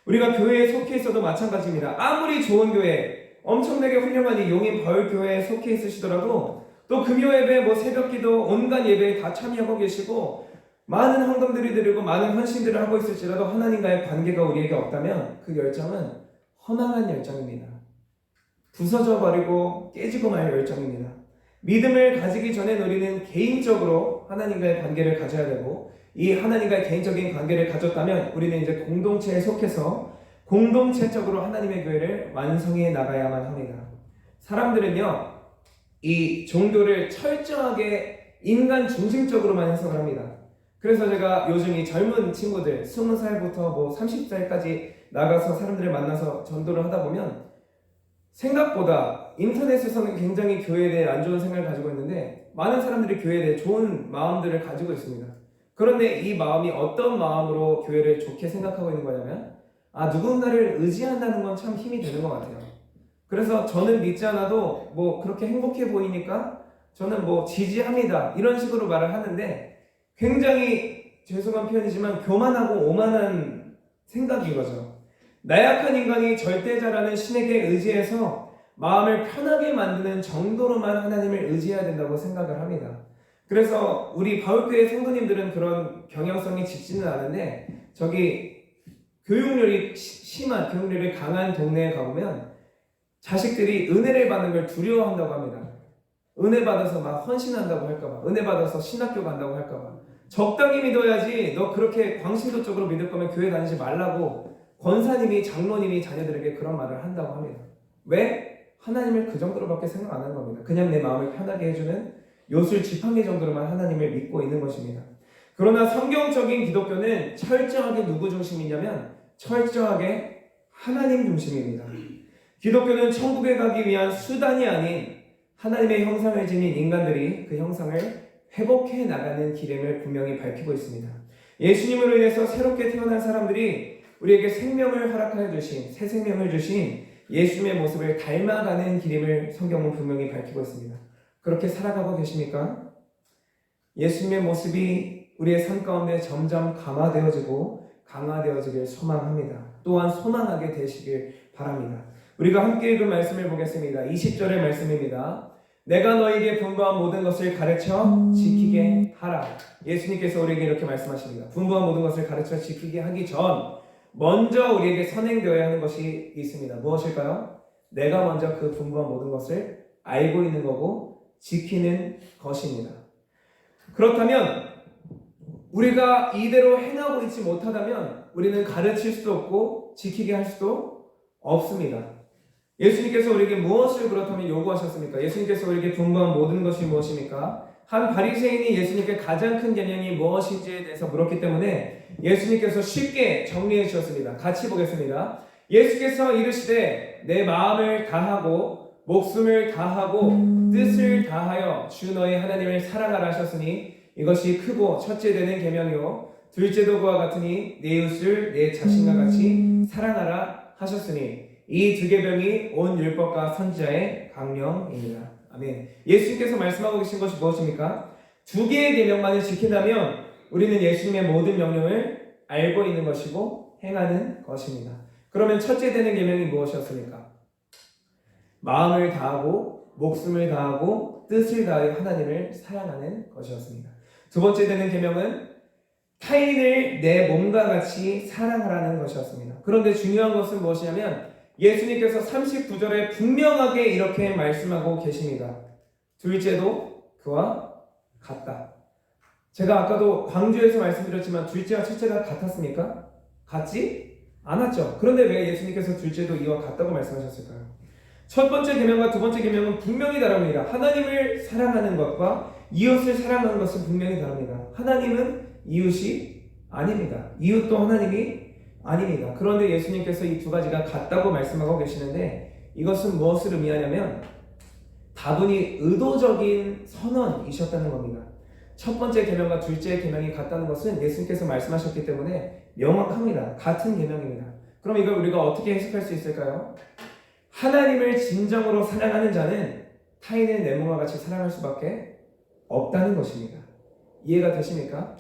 우리가 교회에 속해 있어도 마찬가지입니다. 아무리 좋은 교회, 엄청나게 훌륭한 이 용인 바울교회에 속해 있으시더라도, 또 금요 예배, 새벽기도, 온갖 예배에 다 참여하고 계시고 많은 헌금들이 드리고 많은 헌신들을 하고 있을지라도 하나님과의 관계가 우리에게 없다면 그 열정은 허망한 열정입니다. 부서져 버리고 깨지고 말 열정입니다. 믿음을 가지기 전에 우리는 개인적으로 하나님과의 관계를 가져야 되고, 이 하나님과의 개인적인 관계를 가졌다면 우리는 이제 공동체에 속해서 공동체적으로 하나님의 교회를 완성해 나가야만 합니다. 사람들은요, 이 종교를 철저하게 인간 중심적으로만 해석을 합니다. 그래서 제가 요즘 이 젊은 친구들 20살부터 30살까지 나가서 사람들을 만나서 전도를 하다 보면, 생각보다 인터넷에서는 굉장히 교회에 대해 안 좋은 생각을 가지고 있는데 많은 사람들이 교회에 대해 좋은 마음들을 가지고 있습니다. 그런데 이 마음이 어떤 마음으로 교회를 좋게 생각하고 있는 거냐면, 누군가를 의지한다는 건 참 힘이 되는 것 같아요. 그래서 저는 믿지 않아도 그렇게 행복해 보이니까 저는 지지합니다, 이런 식으로 말을 하는데, 굉장히 죄송한 표현이지만 교만하고 오만한 생각인 거죠. 나약한 인간이 절대자라는 신에게 의지해서 마음을 편하게 만드는 정도로만 하나님을 의지해야 된다고 생각을 합니다. 그래서 우리 바울교회 성도님들은 그런 경향성이 짙지는 않은데, 교육열이 심한, 교육열이 강한 동네에 가보면 자식들이 은혜를 받는 걸 두려워한다고 합니다. 은혜 받아서 막 헌신한다고 할까봐, 은혜 받아서 신학교 간다고 할까봐. 적당히 믿어야지, 너 그렇게 광신도 쪽으로 믿을 거면 교회 다니지 말라고 권사님이, 장로님이 자녀들에게 그런 말을 한다고 합니다. 왜? 하나님을 그 정도로밖에 생각 안 하는 겁니다. 그냥 내 마음을 편하게 해주는 요술 지팡이 정도로만 하나님을 믿고 있는 것입니다. 그러나 성경적인 기독교는 철저하게 누구 중심이냐면 철저하게 하나님 중심입니다. 기독교는 천국에 가기 위한 수단이 아닌 하나님의 형상을 지닌 인간들이 그 형상을 회복해 나가는 길임을 분명히 밝히고 있습니다. 예수님으로 인해서 새롭게 태어난 사람들이 우리에게 생명을 허락하여 주신, 새 생명을 주신 예수님의 모습을 닮아가는 길임을 성경은 분명히 밝히고 있습니다. 그렇게 살아가고 계십니까? 예수님의 모습이 우리의 삶 가운데 점점 강화되어지길 소망합니다. 또한 소망하게 되시길 바랍니다. 우리가 함께 읽은 말씀을 보겠습니다. 20절의 말씀입니다. 내가 너에게 분부한 모든 것을 가르쳐 지키게 하라. 예수님께서 우리에게 이렇게 말씀하십니다. 분부한 모든 것을 가르쳐 지키게 하기 전 먼저 우리에게 선행되어야 하는 것이 있습니다. 무엇일까요? 내가 먼저 그 분부한 모든 것을 알고 있는 거고 지키는 것입니다. 그렇다면 우리가 이대로 행하고 있지 못하다면 우리는 가르칠 수도 없고 지키게 할 수도 없습니다. 예수님께서 우리에게 무엇을 그렇다면 요구하셨습니까? 예수님께서 우리에게 분부한 모든 것이 무엇입니까? 한 바리새인이 예수님께 가장 큰 계명이 무엇인지에 대해서 물었기 때문에 예수님께서 쉽게 정리해 주셨습니다. 같이 보겠습니다. 예수께서 이르시되 내 마음을 다하고 목숨을 다하고 뜻을 다하여 주 너의 하나님을 사랑하라 하셨으니 이것이 크고 첫째 되는 계명이요 둘째도 그와 같으니 내 이웃을 내 자신과 같이 사랑하라 하셨으니 이 두 계명이 온 율법과 선지자의 강령입니다. 아멘. 예수님께서 말씀하고 계신 것이 무엇입니까? 두 개의 계명만을 지킨다면 우리는 예수님의 모든 명령을 알고 있는 것이고 행하는 것입니다. 그러면 첫째 되는 계명이 무엇이었습니까? 마음을 다하고 목숨을 다하고 뜻을 다하여 하나님을 사랑하는 것이었습니다. 두 번째 되는 계명은 타인을 내 몸과 같이 사랑하라는 것이었습니다. 그런데 중요한 것은 무엇이냐면 예수님께서 39절에 분명하게 이렇게 말씀하고 계십니다. 둘째도 그와 같다. 제가 아까도 광주에서 말씀드렸지만 둘째와 첫째가 같았습니까? 같지 않았죠. 그런데 왜 예수님께서 둘째도 이와 같다고 말씀하셨을까요? 첫 번째 계명과 두 번째 계명은 분명히 다릅니다. 하나님을 사랑하는 것과 이웃을 사랑하는 것은 분명히 다릅니다. 하나님은 이웃이 아닙니다. 이웃도 하나님이 아닙니다. 그런데 예수님께서 이 두 가지가 같다고 말씀하고 계시는데 이것은 무엇을 의미하냐면 다분히 의도적인 선언이셨다는 겁니다. 첫 번째 계명과 둘째 계명이 같다는 것은 예수님께서 말씀하셨기 때문에 명확합니다. 같은 계명입니다. 그럼 이걸 우리가 어떻게 해석할 수 있을까요? 하나님을 진정으로 사랑하는 자는 타인을 내 몸과 같이 사랑할 수밖에 없다는 것입니다. 이해가 되십니까?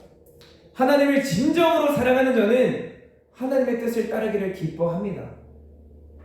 하나님을 진정으로 사랑하는 자는 하나님의 뜻을 따르기를 기뻐합니다.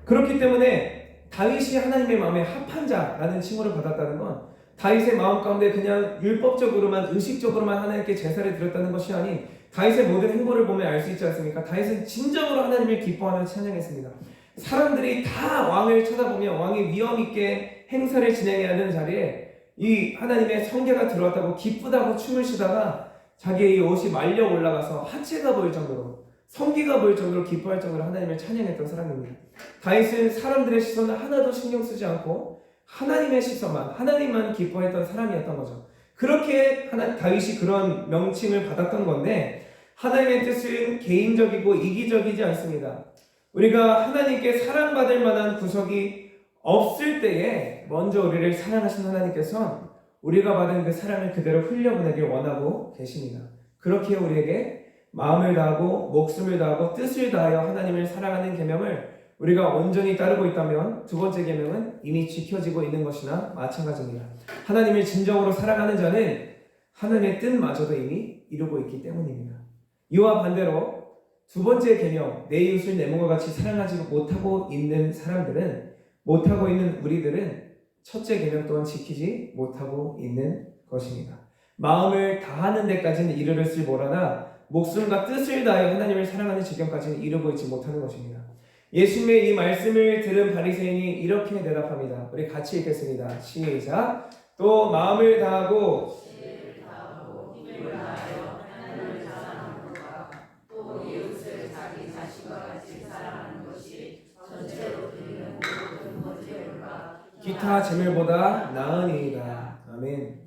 그렇기 때문에 다윗이 하나님의 마음에 합한 자라는 칭호를 받았다는 건 다윗의 마음 가운데 그냥 율법적으로만 의식적으로만 하나님께 제사를 드렸다는 것이 아닌 다윗의 모든 행보를 보면 알 수 있지 않습니까? 다윗은 진정으로 하나님을 기뻐하며 찬양했습니다. 사람들이 다 왕을 쳐다보며 왕이 위엄 있게 행사를 진행해야 하는 자리에 이 하나님의 성계가 들어왔다고 기쁘다고 춤을 추다가 자기의 이 옷이 말려 올라가서 하체가 보일 정도로 성기가 보일 정도로 기뻐할 정도로 하나님을 찬양했던 사람입니다. 다윗은 사람들의 시선을 하나도 신경 쓰지 않고 하나님의 시선만, 하나님만 기뻐했던 사람이었던 거죠. 그렇게 다윗이 그런 명칭을 받았던 건데 하나님의 뜻은 개인적이고 이기적이지 않습니다. 우리가 하나님께 사랑받을 만한 구석이 없을 때에 먼저 우리를 사랑하신 하나님께서는 우리가 받은 그 사랑을 그대로 흘려보내길 원하고 계십니다. 그렇게 우리에게 마음을 다하고 목숨을 다하고 뜻을 다하여 하나님을 사랑하는 계명을 우리가 온전히 따르고 있다면 두 번째 계명은 이미 지켜지고 있는 것이나 마찬가지입니다. 하나님을 진정으로 사랑하는 자는 하나님의 뜻마저도 이미 이루고 있기 때문입니다. 이와 반대로 두 번째 계명, 내 이웃을 내 몸과 같이 사랑하지 못하고 있는 사람들은, 못하고 있는 우리들은 첫째 계명 또한 지키지 못하고 있는 것입니다. 마음을 다하는 데까지는 이르렀을 모라나 목숨과 뜻을 다하여 하나님을 사랑하는 지경까지는 이르고 있지 못하는 것입니다. 예수님의 이 말씀을 들은 바리새인이 이렇게 대답합니다. 우리 같이 읽겠습니다. 시작. 또 마음을 다하고 힘을 다하여 하나님을 사랑하는 것과 또 이웃을 자기 자신과 같이 사랑하는 것이 전체로 드리는 모든 번제물과 기타 제물보다 나으니이다. 아멘.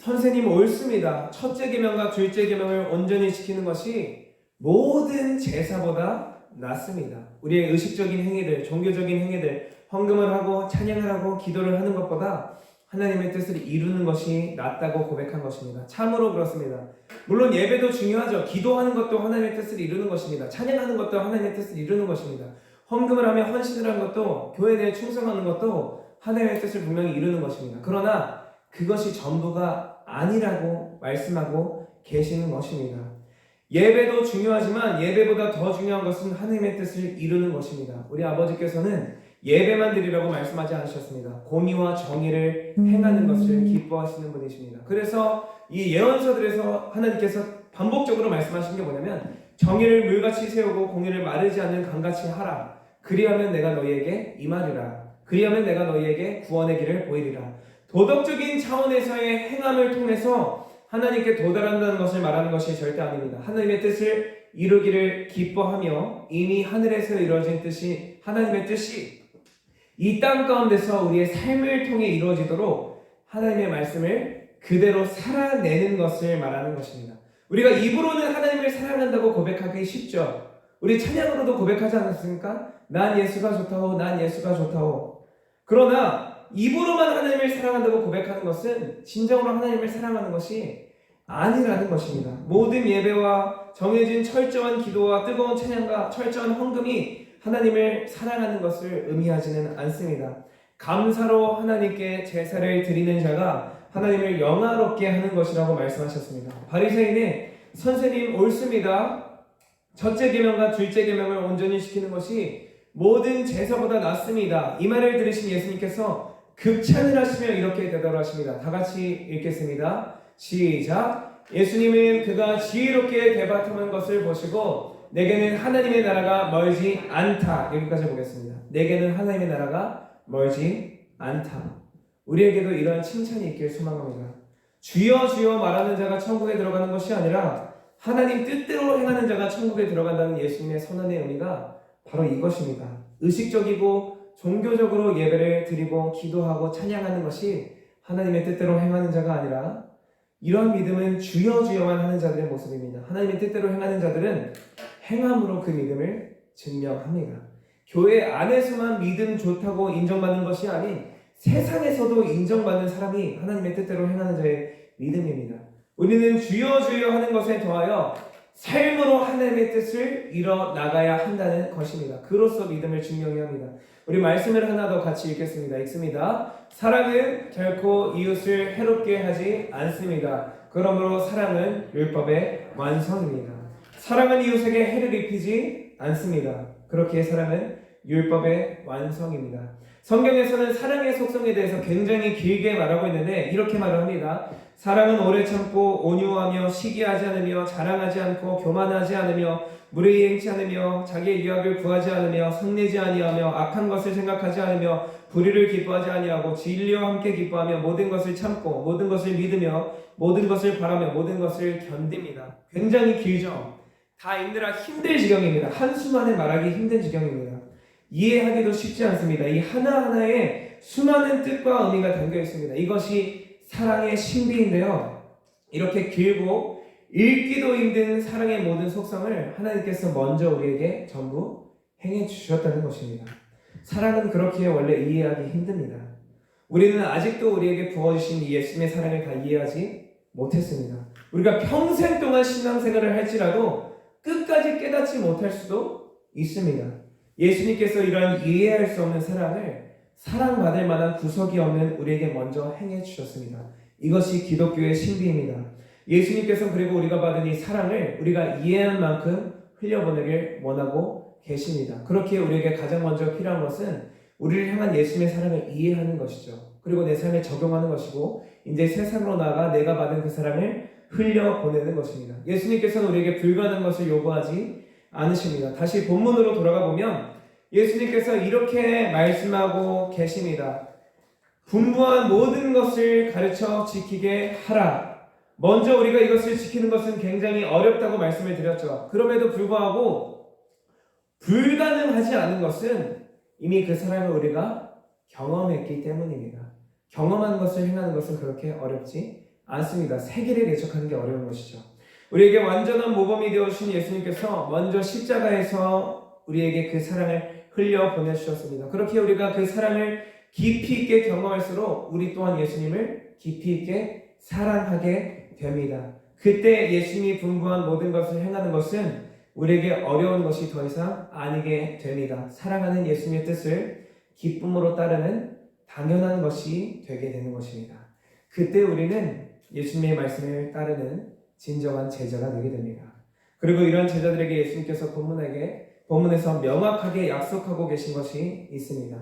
선생님 옳습니다. 첫째 계명과 둘째 계명을 온전히 지키는 것이 모든 제사보다 낫습니다. 우리의 의식적인 행위들, 종교적인 행위들, 헌금을 하고 찬양을 하고 기도를 하는 것보다 하나님의 뜻을 이루는 것이 낫다고 고백한 것입니다. 참으로 그렇습니다. 물론 예배도 중요하죠. 기도하는 것도 하나님의 뜻을 이루는 것입니다. 찬양하는 것도 하나님의 뜻을 이루는 것입니다. 헌금을 하며 헌신을 하는 것도, 교회에 대해 충성하는 것도 하나님의 뜻을 분명히 이루는 것입니다. 그러나 그것이 전부가 아니라고 말씀하고 계시는 것입니다. 예배도 중요하지만 예배보다 더 중요한 것은 하나님의 뜻을 이루는 것입니다. 우리 아버지께서는 예배만 드리라고 말씀하지 않으셨습니다. 공의와 정의를 행하는 것을 기뻐하시는 분이십니다. 그래서 이 예언서들에서 하나님께서 반복적으로 말씀하신 게 뭐냐면 정의를 물같이 세우고 공의를 마르지 않는 강같이 하라. 그리하면 내가 너희에게 임하리라. 그리하면 내가 너희에게 구원의 길을 보이리라. 도덕적인 차원에서의 행함을 통해서 하나님께 도달한다는 것을 말하는 것이 절대 아닙니다. 하나님의 뜻을 이루기를 기뻐하며 이미 하늘에서 이루어진 뜻이 하나님의 뜻이 이 땅 가운데서 우리의 삶을 통해 이루어지도록 하나님의 말씀을 그대로 살아내는 것을 말하는 것입니다. 우리가 입으로는 하나님을 사랑한다고 고백하기 쉽죠. 우리 찬양으로도 고백하지 않았습니까? 난 예수가 좋다오, 난 예수가 좋다오. 그러나 입으로만 하나님을 사랑한다고 고백하는 것은 진정으로 하나님을 사랑하는 것이 아니라는 것입니다. 모든 예배와 정해진 철저한 기도와 뜨거운 찬양과 철저한 헌금이 하나님을 사랑하는 것을 의미하지는 않습니다. 감사로 하나님께 제사를 드리는 자가 하나님을 영화롭게 하는 것이라고 말씀하셨습니다. 바리새인의 선생님 옳습니다. 첫째 계명과 둘째 계명을 온전히 지키는 것이 모든 제사보다 낫습니다. 이 말을 들으신 예수님께서 극찬을 하시며 이렇게 대답하십니다. 다 같이 읽겠습니다. 시작. 예수님은 그가 지혜롭게 대바텀한 것을 보시고 내게는 하나님의 나라가 멀지 않다. 여기까지 보겠습니다. 내게는 하나님의 나라가 멀지 않다. 우리에게도 이러한 칭찬이 있길 소망합니다. 주여 주여 말하는 자가 천국에 들어가는 것이 아니라 하나님 뜻대로 행하는 자가 천국에 들어간다는 예수님의 선언의 의미가 바로 이것입니다. 의식적이고 종교적으로 예배를 드리고 기도하고 찬양하는 것이 하나님의 뜻대로 행하는 자가 아니라 이러한 믿음은 주여 주여만 하는 자들의 모습입니다. 하나님의 뜻대로 행하는 자들은 행함으로 그 믿음을 증명합니다. 교회 안에서만 믿음 좋다고 인정받는 것이 아닌 세상에서도 인정받는 사람이 하나님의 뜻대로 행하는 자의 믿음입니다. 우리는 주여 주여 하는 것에 더하여 삶으로 하나님의 뜻을 이뤄 나가야 한다는 것입니다. 그로써 믿음을 증명해야 합니다. 우리 말씀을 하나 더 같이 읽겠습니다. 읽습니다. 사랑은 결코 이웃을 해롭게 하지 않습니다. 그러므로 사랑은 율법의 완성입니다. 사랑은 이웃에게 해를 입히지 않습니다. 그렇기에 사랑은 율법의 완성입니다. 성경에서는 사랑의 속성에 대해서 굉장히 길게 말하고 있는데 이렇게 말을 합니다. 사랑은 오래 참고 온유하며 시기하지 않으며 자랑하지 않고 교만하지 않으며 무례히 행치 않으며 자기의 유익을 구하지 않으며 성내지 아니하며 악한 것을 생각하지 않으며 불의를 기뻐하지 아니하고 진리와 함께 기뻐하며 모든 것을 참고 모든 것을 믿으며 모든 것을 바라며 모든 것을 견딥니다. 굉장히 길죠. 다 읽느라 힘들 지경입니다. 한수만에 말하기 힘든 지경입니다. 이해하기도 쉽지 않습니다. 이 하나하나에 수많은 뜻과 의미가 담겨 있습니다. 이것이 사랑의 신비인데요. 이렇게 길고 읽기도 힘든 사랑의 모든 속성을 하나님께서 먼저 우리에게 전부 행해 주셨다는 것입니다. 사랑은 그렇게 원래 이해하기 힘듭니다. 우리는 아직도 우리에게 부어주신 예수님의 사랑을 다 이해하지 못했습니다. 우리가 평생 동안 신앙생활을 할지라도 끝까지 깨닫지 못할 수도 있습니다. 예수님께서 이러한 이해할 수 없는 사랑을 사랑받을 만한 구석이 없는 우리에게 먼저 행해 주셨습니다. 이것이 기독교의 신비입니다. 예수님께서 그리고 우리가 받은 이 사랑을 우리가 이해한 만큼 흘려보내길 원하고 계십니다. 그렇게 우리에게 가장 먼저 필요한 것은 우리를 향한 예수님의 사랑을 이해하는 것이죠. 그리고 내 삶에 적용하는 것이고 이제 세상으로 나가 내가 받은 그 사랑을 흘려보내는 것입니다. 예수님께서는 우리에게 불가능한 것을 요구하지 않으십니다. 다시 본문으로 돌아가 보면 예수님께서 이렇게 말씀하고 계십니다. 분부한 모든 것을 가르쳐 지키게 하라. 먼저 우리가 이것을 지키는 것은 굉장히 어렵다고 말씀을 드렸죠. 그럼에도 불구하고 불가능하지 않은 것은 이미 그 사랑을 우리가 경험했기 때문입니다. 경험한 것을 행하는 것은 그렇게 어렵지 않습니다. 세계를 개척하는 게 어려운 것이죠. 우리에게 완전한 모범이 되어주신 예수님께서 먼저 십자가에서 우리에게 그 사랑을 흘려 보내주셨습니다. 그렇게 우리가 그 사랑을 깊이 있게 경험할수록 우리 또한 예수님을 깊이 있게 사랑하게 됩니다. 그때 예수님이 분부한 모든 것을 행하는 것은 우리에게 어려운 것이 더 이상 아니게 됩니다. 사랑하는 예수님의 뜻을 기쁨으로 따르는 당연한 것이 되게 되는 것입니다. 그때 우리는 예수님의 말씀을 따르는 진정한 제자가 되게 됩니다. 그리고 이런 제자들에게 예수님께서 본문에서 명확하게 약속하고 계신 것이 있습니다.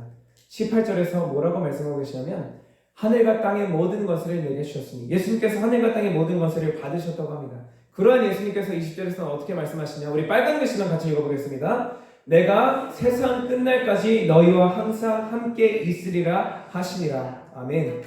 18절에서 뭐라고 말씀하고 계시냐면 하늘과 땅의 모든 것을 내게 주셨으니 예수님께서 하늘과 땅의 모든 것을 받으셨다고 합니다. 그러한 예수님께서 20절에서는 어떻게 말씀하시냐 우리 빨간 글씨만 같이 읽어보겠습니다. 내가 세상 끝날까지 너희와 항상 함께 있으리라 하시니라. 아멘.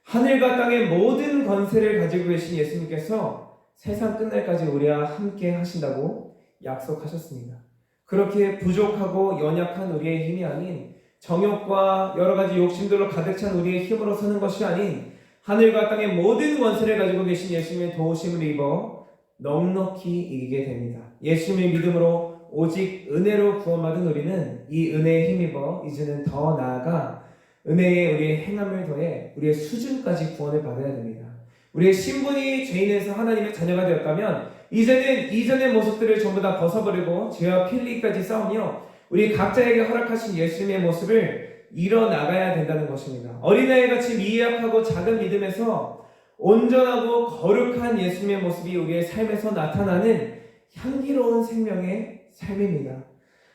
하늘과 땅의 모든 권세를 가지고 계신 예수님께서 세상 끝날까지 우리와 함께 하신다고 약속하셨습니다. 그렇게 부족하고 연약한 우리의 힘이 아닌 정욕과 여러 가지 욕심들로 가득 찬 우리의 힘으로 서는 것이 아닌 하늘과 땅의 모든 권세를 가지고 계신 예수님의 도우심을 입어 넉넉히 이기게 됩니다. 예수님의 믿음으로 오직 은혜로 구원받은 우리는 이 은혜에 힘입어 이제는 더 나아가 은혜에 우리의 행함을 더해 우리의 수준까지 구원을 받아야 됩니다. 우리의 신분이 죄인에서 하나님의 자녀가 되었다면 이제는 이전의 모습들을 전부 다 벗어버리고 죄와 필리까지 싸우며 우리 각자에게 허락하신 예수님의 모습을 이뤄나가야 된다는 것입니다. 어린아이같이 미약하고 작은 믿음에서 온전하고 거룩한 예수님의 모습이 우리의 삶에서 나타나는 향기로운 생명의 삶입니다.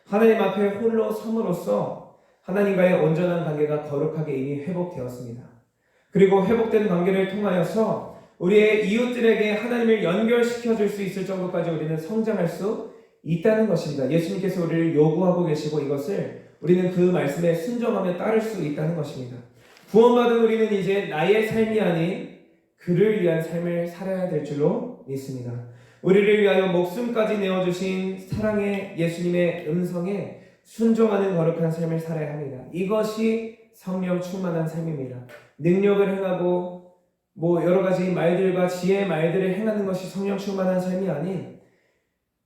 하나님 앞에 홀로 섬으로써 하나님과의 온전한 관계가 거룩하게 이미 회복되었습니다. 그리고 회복된 관계를 통하여서 우리의 이웃들에게 하나님을 연결시켜 줄 수 있을 정도까지 우리는 성장할 수 있다는 것입니다. 예수님께서 우리를 요구하고 계시고 이것을 우리는 그 말씀에 순종하며 따를 수 있다는 것입니다. 구원받은 우리는 이제 나의 삶이 아닌 그를 위한 삶을 살아야 될 줄로 믿습니다. 우리를 위하여 목숨까지 내어주신 사랑의 예수님의 음성에 순종하는 거룩한 삶을 살아야 합니다. 이것이 성령 충만한 삶입니다. 능력을 행하고 여러 가지 말들과 지혜의 말들을 행하는 것이 성령 충만한 삶이 아닌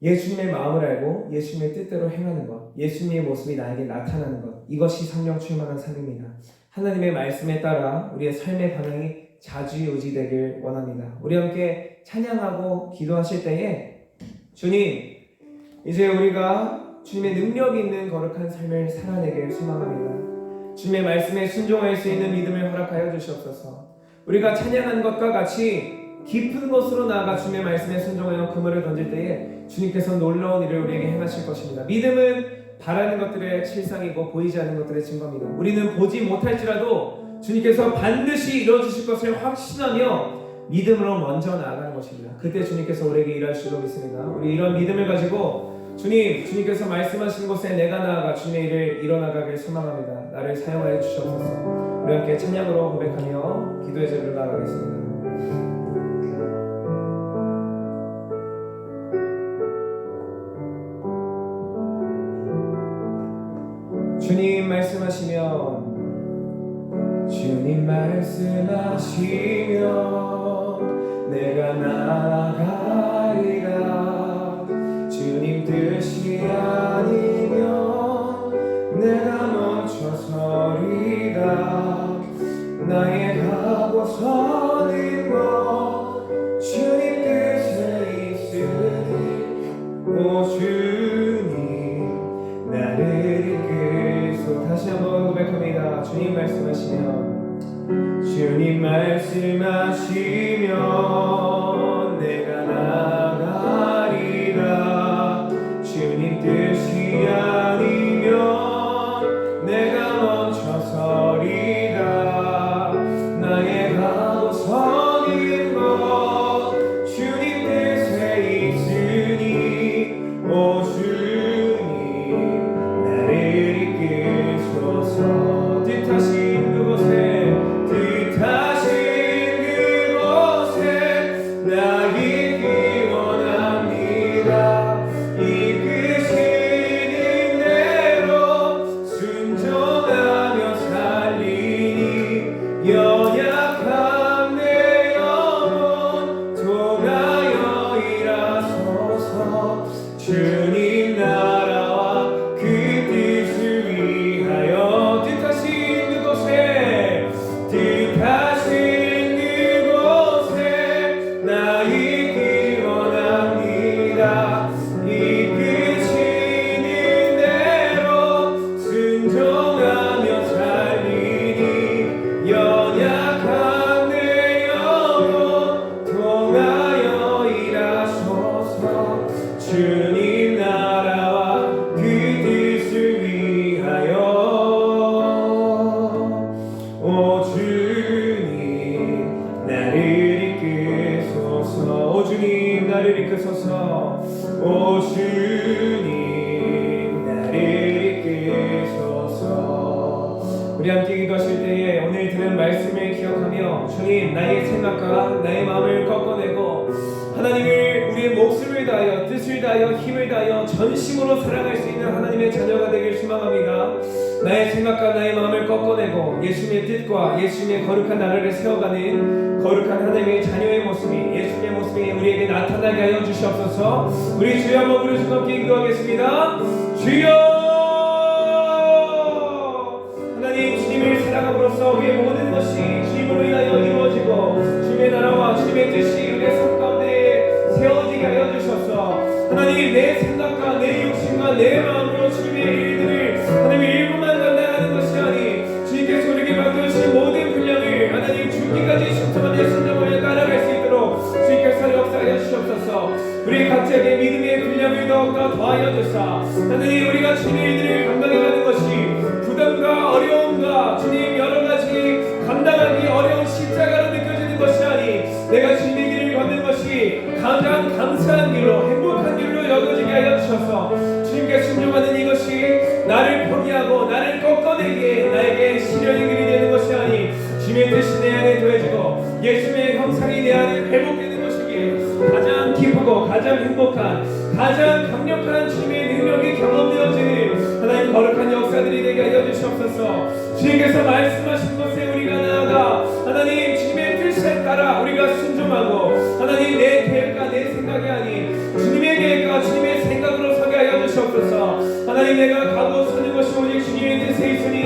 예수님의 마음을 알고 예수님의 뜻대로 행하는 것, 예수님의 모습이 나에게 나타나는 것, 이것이 성령 충만한 삶입니다. 하나님의 말씀에 따라 우리의 삶의 방향이 좌지우지되길 원합니다. 우리 함께 찬양하고 기도하실 때에 주님, 이제 우리가 주님의 능력 있는 거룩한 삶을 살아내길 소망합니다. 주님의 말씀에 순종할 수 있는 믿음을 허락하여 주시옵소서. 우리가 찬양한 것과 같이 깊은 곳으로 나아가 주님의 말씀에 순종하여 그물을 던질 때에 주님께서 놀라운 일을 우리에게 행하실 것입니다. 믿음은 바라는 것들의 실상이고 보이지 않는 것들의 증거입니다. 우리는 보지 못할지라도 주님께서 반드시 이루어주실 것을 확신하며 믿음으로 먼저 나아가는 것입니다. 그때 주님께서 우리에게 일할 줄로 믿습니다. 우리 이런 믿음을 가지고 주님께서 말씀하시는 곳에 내가 나아가 주님의 일을 이뤄나가길 소망합니다. 나를 사용하여 주시옵소서. 우리 함께 찬양으로 고백하며 기도의 자리로 나아가겠습니다. 주님 말씀하시면 내가 나아가리라. 주님 뜻이 아니면 내가 멈춰서리라. 나의 하고 서는 것 주님 뜻에 있으니 오 주님 나를 이끌소. 다시 한번 고백합니다. 주님 말씀하시면 내가 나가리라. 주님 뜻이 아니면 내가 멈춰서리라. 나의 가고 서는 것 주님 뜻에 있으니 오 주님 나를 이끌소서. 뜻하신 그곳에 나 이끌 오 주님 나를 이끄소서. 우리 함께 기도하실 때에 오늘 들은 말씀을 기억하며 주님 나의 생각과 나의 마음을 꺾어내고 하나님을 우리의 목숨을 다하여 뜻을 다하여 힘을 다하여 전심으로 사랑할 수 있는 하나님의 자녀가 되길 소망합니다. 나의 생각과 나의 마음을 꺾어내고 예수님의 뜻과 예수님의 거룩한 나라를 세워가는 거룩한 하나님의 자녀의 모습이 예수님의 모습이 우리에게 나타나게 하여 주시옵소서. 우리 주여 한번 부르시고 함께 기도하겠습니다. 주여 하나님 주님을 사랑함으로써 우리의 모든 것이 주님으로 인하여 이루어지고 주님의 나라와 주님의 뜻이 우리의 삶 가운데 세워지게 하여 주셔서 하나님 내 생각과 내 욕심과 내 마음으로 주님의 일들을 하나님 일부만 감당하는 것이 아니 주님께서 우리에게 맡겨주신 모든 분량을 하나님 죽기까지 순종하며 순종하며 따라갈 수 있도록 주님께서 역사하여 주시옵소서. 우리 각자에게 믿음의 분량을 더욱더 더하여 주사 하나님 우리가 주님의 일들을 감당해가는 것이 부담과 어려움과 주님 여러가지 감당하기 어려운 십자가로 느껴지는 것이 아니 내가 주님의 길을 걷는 것이 가장 감사한 길로 행복한 길로 여겨지게 하여 주셔서 주님께 순종하는 이것이 나를 포기하고 나를 꺾어내기에 나에게 시련의 길이 되는 것이 아니 주님의 뜻이 내 안에 더해지고 예수님의 형상이 내 안에 회복되는 것이기에 가장 기쁘고 가장 행복한 가장 강력한 주님의 능력이 경험되어지는 하나님 거룩한 역사들이 되게 하여 주시옵소서. 주님께서 말씀하신 것에 우리가 나아가 하나님 주님의 뜻에 따라 우리가 순종하고 하나님 내 계획과 내 생각이 아닌 주님의 계획과 주님의 생각으로 서게 하여 주시옵소서. 하나님 내가 가고 서는 것이 오직 주님의 뜻에 있으니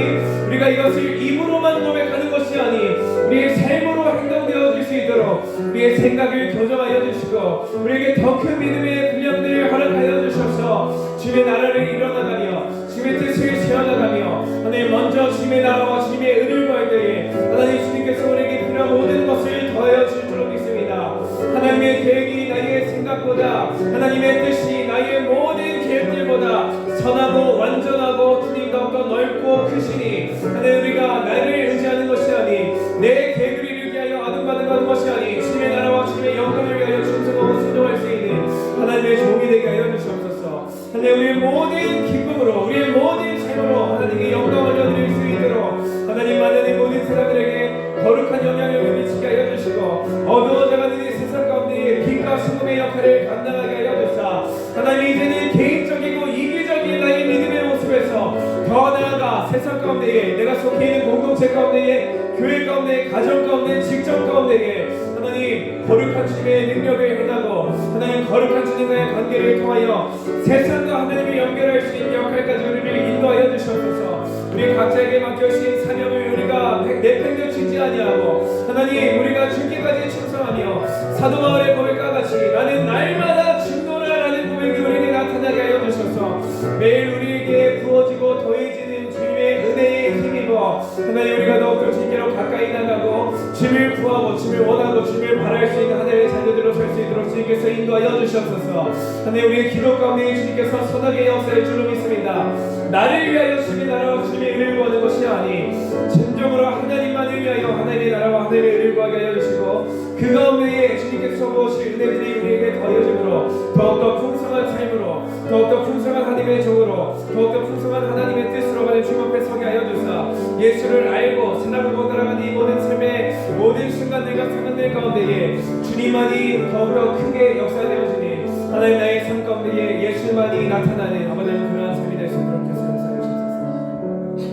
우리가 이것을 입으로만 고백하는 것이 아닌 우리의 삶으로 행동되어질 수 있도록 우리의 생각을 교정하여 주시고 우리에게 더 큰 믿음의 분량들을 허락하여 주셔서 주님의 나라를 이뤄나가며 주님의 뜻을 세워나가며 하나님 먼저 주님의 나라와 주님의 은을 구할 때에 하나님 주님께서 우리에게 필요한 모든 것을 더하여 줄 줄로 믿습니다. 하나님의 계획이 나의 생각보다 하나님의 뜻이 나의 모든 계획들보다 선하고 완전하고 주님 더욱더 넓고 크시니 하나님 우리가 나를 의지하는 것이 아니 내 계획을 이루게 하여 아둥바둥하는 것이 아니 주님의 나라와 주님의 영광을 위하여 충성하고 순종할 수 있는 하나님의 종이 되게 하여 주시옵소서. 하나님 우리의 모든 기쁨으로 우리의 모든 삶으로 하나님의 영광을 드릴 수 있도록 하나님 만나는 모든 사람들에게 거룩한 영향력을 미치게 하여 주시고 어두워져가는 이 세상 가운데 빛과 수금의 역할을 감당하게 하여 주사 하나님 이제는 개인적이고 이기적인 나의 믿음의 모습에서 더 나아가 세상 가운데에 내가 속해 있는 공동체 가운데에 교회 가운데 가정 가운데 직장 가운데에 하나님 거룩한 주님의 능력을 행하고 하나님 거룩한 주님과의 관계를 통하여 세상과 하나님을 연결할 수 있는 역할까지 우리를 인도하여 주셔서 우리 각자에게 맡겨주신 사명을 우리가 내팽개치지 아니하고 하나님 우리가 죽기까지 충성하며 사도 바울의 고백과 같이 나는 날마다 죽노라라는 고백이 우리에게 나타나게 하여 주셔서 매일 우리에게 부어지고 더해지는 주님의 은혜의 힘입어 하나님 우리가 더욱더 주님께로 가까이 나가고 주님을 구하고 주님을 원하고 주님을 바랄 수 있는 하나님의 자녀들로 살 수 있도록 주님께서 인도하여 주시옵소서. 하나님 우리의 기도 가운데 주님께서 선하게 역사할 줄로 믿습니다. 나를 위하여 주님의 나라와 주님의 은혜를 구하는 것이 아니 진정으로 하나님만을 위하여 하나님의 나라와 하나님의 은혜를 구하게 하여 주시고 그 가운데에 주님께서 모으실 은혜들이 우리에게 더해짐으로 더욱더 풍성한 삶으로 더욱더 풍성한 하나님의 종으로 더욱더 풍성한 하나님의 뜻으로 가는 주님 앞에 서게 하여 주사 예수를 알고 사랑하고 따라가는 이 모든 삶의 모든 순간들과 상황들 가운데에 주님만이 더욱더 크게 역사되어지니 하나님 나의 삶 가운데에 예수만이 나타나는 아버지의 그러한 삶이 될 수 있도록 역사하여 주옵소서.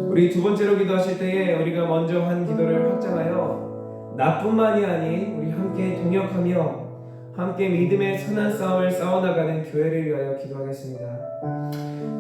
우리 두 번째로 기도하실 때에 우리가 먼저 한 기도를 확장하여 나뿐만이 아닌 우리 함께 동역하며 함께 믿음의 선한 싸움을 싸워나가는 교회를 위하여 기도하겠습니다.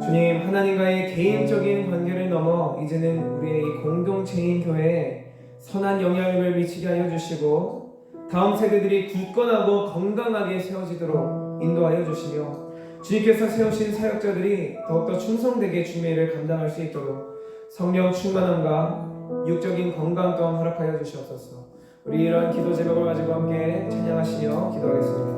주님 하나님과의 개인적인 관계를 넘어 이제는 우리의 이 공동체인 교회에 선한 영향력을 미치게 하여 주시고 다음 세대들이 굳건하고 건강하게 세워지도록 인도하여 주시며 주님께서 세우신 사역자들이 더욱더 충성되게 주님의 일을 감당할 수 있도록 성령 충만함과 육적인 건강감 허락하여 주시옵소서. 우리 이러한 기도 제목을 가지고 함께 찬양하시며 기도하겠습니다.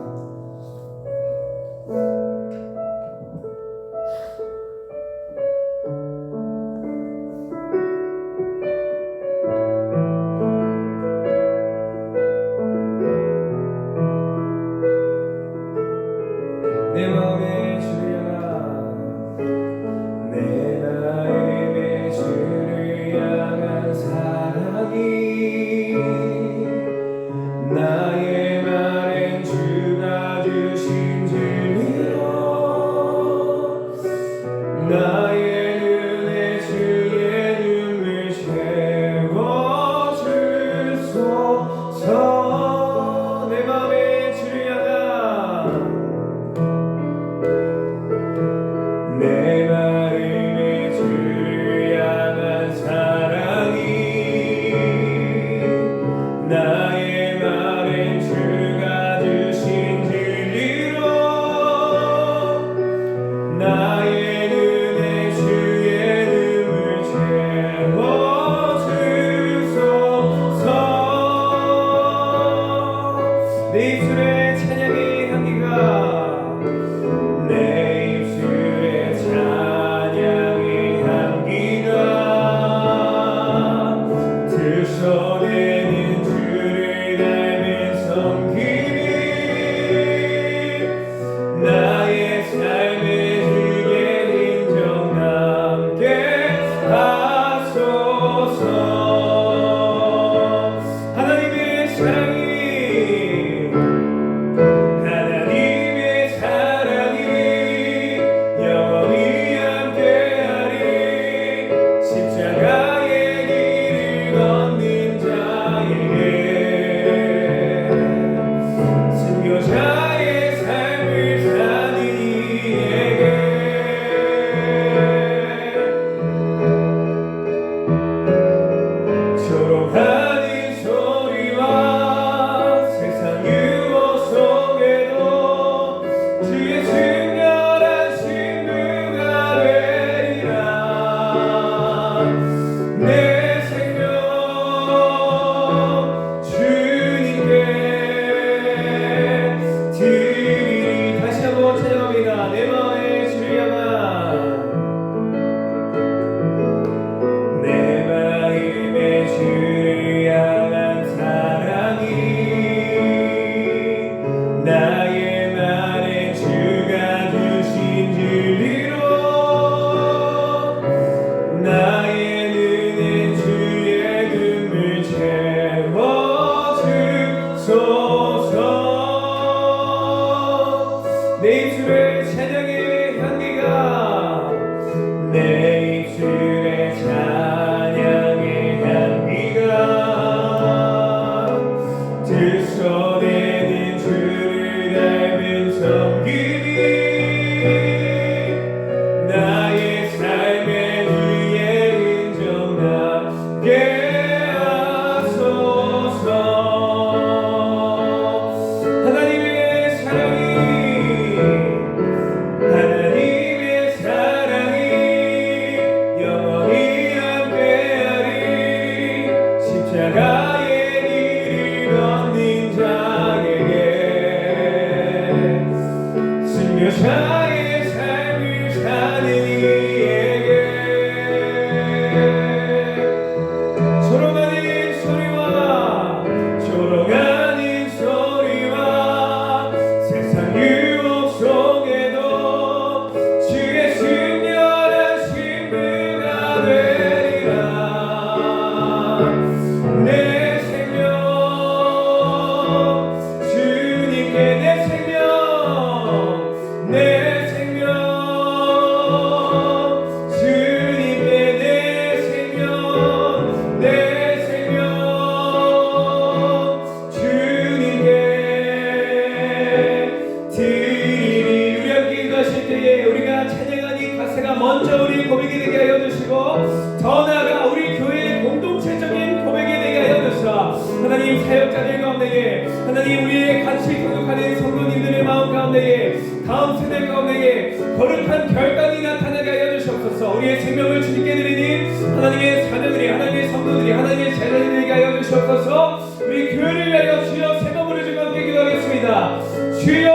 다음 세대 가운데에 거룩한 결단이 나타나게 하여 주시옵소서. 우리의 생명을 주님께 드리니 하나님의 자녀들이, 하나님의 성도들이, 하나님의 제자들이 되게 하여 주시옵소서. 우리 교회를 위하여 주여 세 번을 주고 함께 기도하겠습니다. 주여,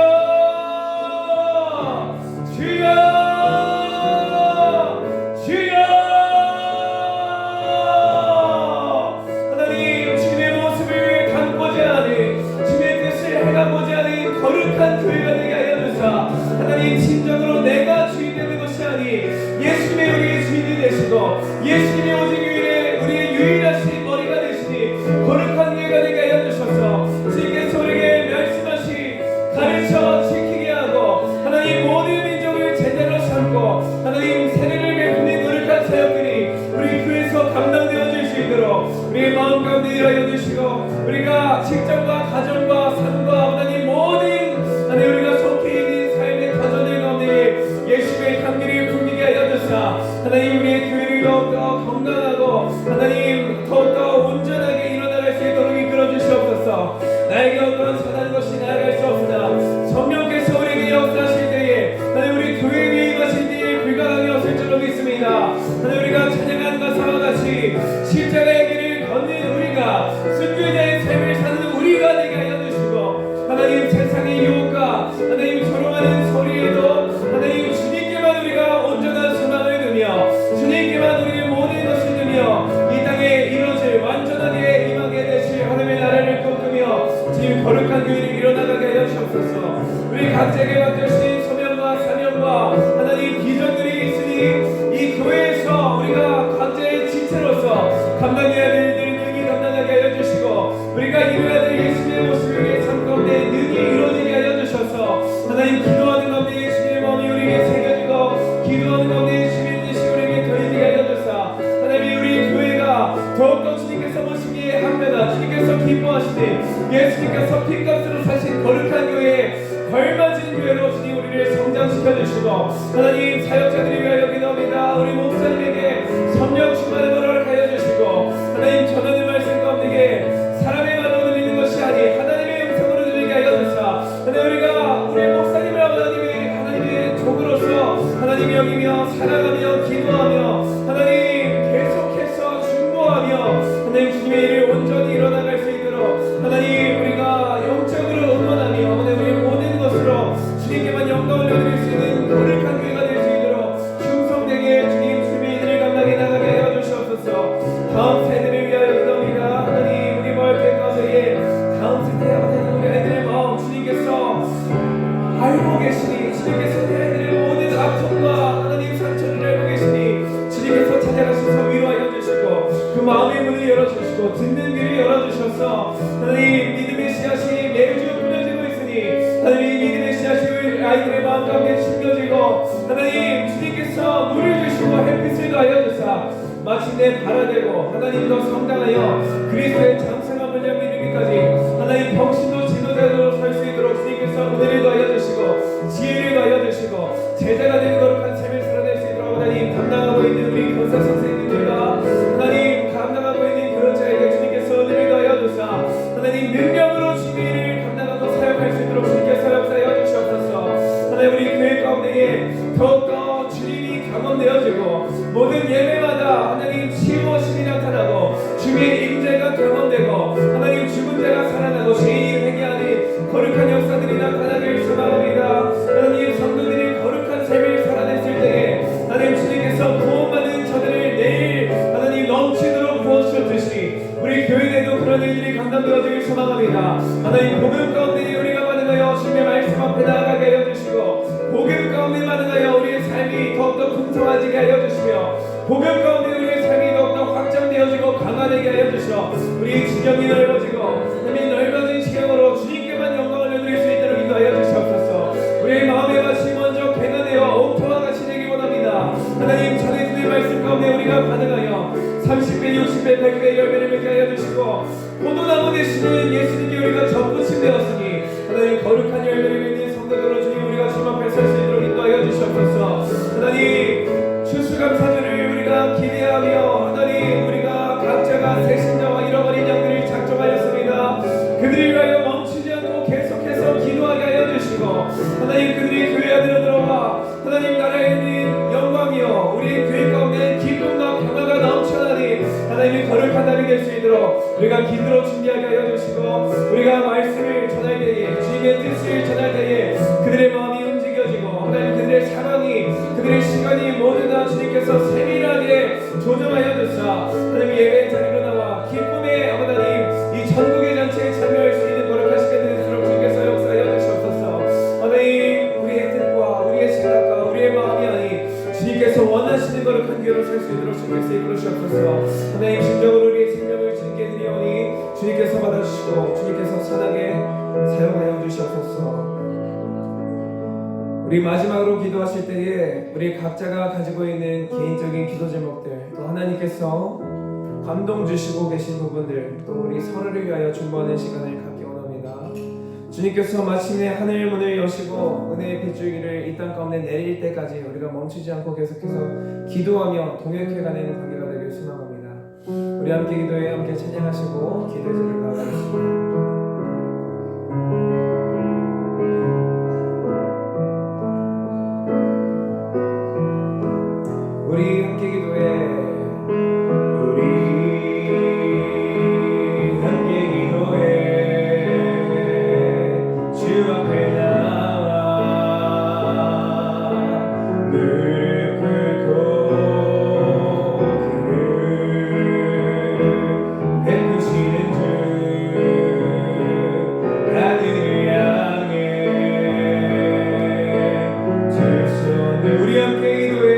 주여, 주여. 하나님, 주님의 모습을 담고자 하는, 주님의 뜻을 해가고자 하는 거룩한 교회가 되게 하여 주사, 하나님 진정으로 내가 주인 되는 것이 아니 예수님의 우리의 주인이 되시고 예수님의 오직 우리의 유일하신 머리가 되시니 거룩한 교회가 되게 하여 주셔서 주님께서 우리에게 말씀하신 가르쳐 지키게 하고 하나님 모든 민족을 제대로 삼고 하나님 세례를 베푸는 거룩한 사역들이 우리 교회에서 감당되어질 수 있도록 우리의 마음 가운데 일하여 주시고 우리가 직장과 가정과 삶과 하나님 모든 하나님 우리가 속해 있는 삶의 터전들 가운데 예수의 향기를 풍기게 하여 주사 하나님 우리의 교회를 더욱더 건강하고 하나님 더욱더 온전하게 일어나갈 수 있도록 이끌어 주시옵소서. 나에게 어떤 선한 것이 나아갈 수 없으나 성령께서 우리에게 역사하실 때에 하나님 우리 교회 위에 임하실 때에 불가능이 없을 줄로 믿습니다. 하나님 우리가 찬양한 가사와 같이 십자가의 길을 걷는 우리가 순교자의 삶을 사는 우리가 되게 하여 주시고 하나님 세상의 유혹과 하나님 조롱하는 소리에도 하나님 주님께만 우리가 온전한 소망을 두며 주님께만 우리의 모든 것을 두며 이 땅에 이루어질 완전하게 임하게 되실 하나님의 나라를 꿈꾸며 주님 거룩한 교회를 이뤄나가게 하여 주옵소서. 우리 각자에게 맡겨주신 소명과 사명과 하나님 비전들이 있으니 이 교회에서 우리가 각자의 지체로서 감당해야 될 일들을 능히 감당하게 하여 주시고 우리가 이루어야 될 예수님의 모습을 우리의 삶 가운데 능히 이루어지게 하여 주셔서 하나님 기도하는 가운데 예수님의 마음이 우리에게 새겨지고 기도하는 가운데 예수님의 뜻이 우리에게 더해지게 하여 주사 하나님 우리 교회가 더욱더 주님께서 보시기에 합니다. 주님께서 기뻐하시니 예수님께서 핏값으로 사신 거룩한 교회에 걸맞은 교회로 주님 우리를 성장시켜 주시고 하나님 사역자들이 위하여 기도합니다. 우리 목사님에게 성령 충만의 도를 하여 주시고 하나님 전하는 말씀 가운데 사람의 말로 들리는 것이 아니 하나님의 음성으로 들리게 하여 주사 하나님 우리가 우리 목사님을 하나님의 종으로서 하나님이 여기며 사랑하며 기도하며 하나님 계속해서 중보하며 하나님 주님의 일을 온전히 일어나갈 수 있도록 하나님 우리가 영적으로 응원하며 하나님 우리 모든 것으로 주님께만 영광을 드릴 수 있는 거룩한 교회가 될 수 있도록 충성되게 주님의 일을 감당해 나가게 하여 주시옵소서. 다음 세대를 위하여 기도합니다. 하나님 우리 마을 가운데에 다음 세대 하나님 우리 아이들의 마음 주님께서 알고 계시니 주님께서 우리 아이들의 모든 아픔과 하나님 상처를 알고 계시니 주님께서 찾아가셔서 위로하여 주시고 그 마음의 문을 열어주시고 듣는 귀를 열어주셔서 하나님 믿음의 씨앗이 매주 뿌려지고 있으니 하나님 믿음의 씨앗이 아이들의 마음 가운데 심겨지고 하나님 주님께서 물을 주시고 햇빛을 더하여 주사 마침내 발아되고 하나님 더 성장하여 그리스도의 장성함을 이르기까지 하나님 병신도 지도자로 설 수 있도록 주님께서 은혜를 더하여 주시고 지혜를 더하여 주시고 제자가 되는 거룩한 삶을 살아낼 수 있도록 하나님 감당하고 있는 우리 교사 선생님들과 하나님 감당하고 있는 교육자에게 주님께서 은혜를 더하여 주사 하나님 능력으로 주님의 일을 감당하고 사역할 수 있도록 주님께서 역사하여 주시옵소서. 하나님 우리 교회 가운데에 더욱더 주님이 경험되어지고 모든 예배마다 하나님 치유하심이 나타나고 주님의 임재가 경험되고 하나님 죽은 자가 살아나고 죄인이 회개하는 거룩한 역사들이 나타나길 소망합니다. 하나님 성도들이 거룩한 삶을 살아냈을 때에 하나님 주님께서 구원받은 저들을 내일 하나님 넘치도록 부어주셨듯이 우리 교회 내도 그런 일들이 감당되어지길 소망합니다. 하나님 복음 가운데 우리가 반응하여 주님의 말씀 앞에 나아가게 하여 주시고 복음 가운데 반응하여 우리의 삶이 더욱더 풍성해지게 하여 주시며 복음 가운데 우리의 삶이 더욱더 확장되어지고 강화되게 하여 주시어 우리의 지경이 넓어지고 하나님 넓어진 지경으로 주님께만 영광을 드릴 수 있도록 인도하여 주시옵소서. 우리의 마음의 밭이 먼저 개나되어 옥토와 같이 되기 원합니다. 하나님 전해주의 말씀 가운데 우리가 반응하여 30배, 60배, 100배 열매를 맺게 하여 주시고 포도나무 되시는 예수님께 우리가 접붙임 되었으니 하나님 거룩한 열매를 맺는 성도들로 주님 우리가 주님 앞에 설 수 있도록 인도하여 주시옵소서. 하나님 추수감사절을 우리가 기대하며 하나님 우리가 각자가 새신자와 잃어버린 양들을 작정하였습니다. 그들을 위하여 멈추지 않고 계속해서 기도하게 하여 주시고 하나님 그들이 교회 될 수 있도록 우리가 기도로 준비하게 하여 주시고, 우리가 말씀을 전할 때에, 주님의 뜻을 전할 때에 그들의 마음이 움직여지고, 하나님 그들의 상황이, 그들의 시간이 모두 다 주님께서 세밀하게 조정하여 주사, 하나님 예배 자리로 나와 기쁨의 하나님 이 전국의 잔치에 참여할 수 있는 거룩하시게 되도록 주님께서 역사하여 주시옵소서. 하나님 우리의 뜻과 우리의 생각과 우리의 마음이 아니 주님께서 원하시는 거룩한 교회로 살 수 있도록 주님께서 이끌어 주옵소서. 하나님 심정으로 우리의 생명을 주님께 드리오니 주님께서 받아주시고 주님께서 선하게 사용하여 주시옵소서. 우리 마지막으로 기도하실 때에 우리 각자가 가지고 있는 개인적인 기도 제목들, 또 하나님께서 감동 주시고 계신 부분들, 또 우리 서로를 위하여 중보하는 시간을 갖기 원합니다. 주님께서 마침내 하늘 문을 여시고 은혜의 빗줄기를 이 땅 가운데 내릴 때까지 우리가 멈추지 않고 계속해서 기도하며 동역해가는 관계가 되길 소망합니다. 우리 함께 기도해 함께 찬양하시고 기도의 자리를 나아가겠습니다. 우리 함께 기도해. 우리 함께 기도해. 주 앞에 나와 무릎 꿇고 그를 베푸시는 주 하늘을 향해 두 손을 우리 함께 기도해.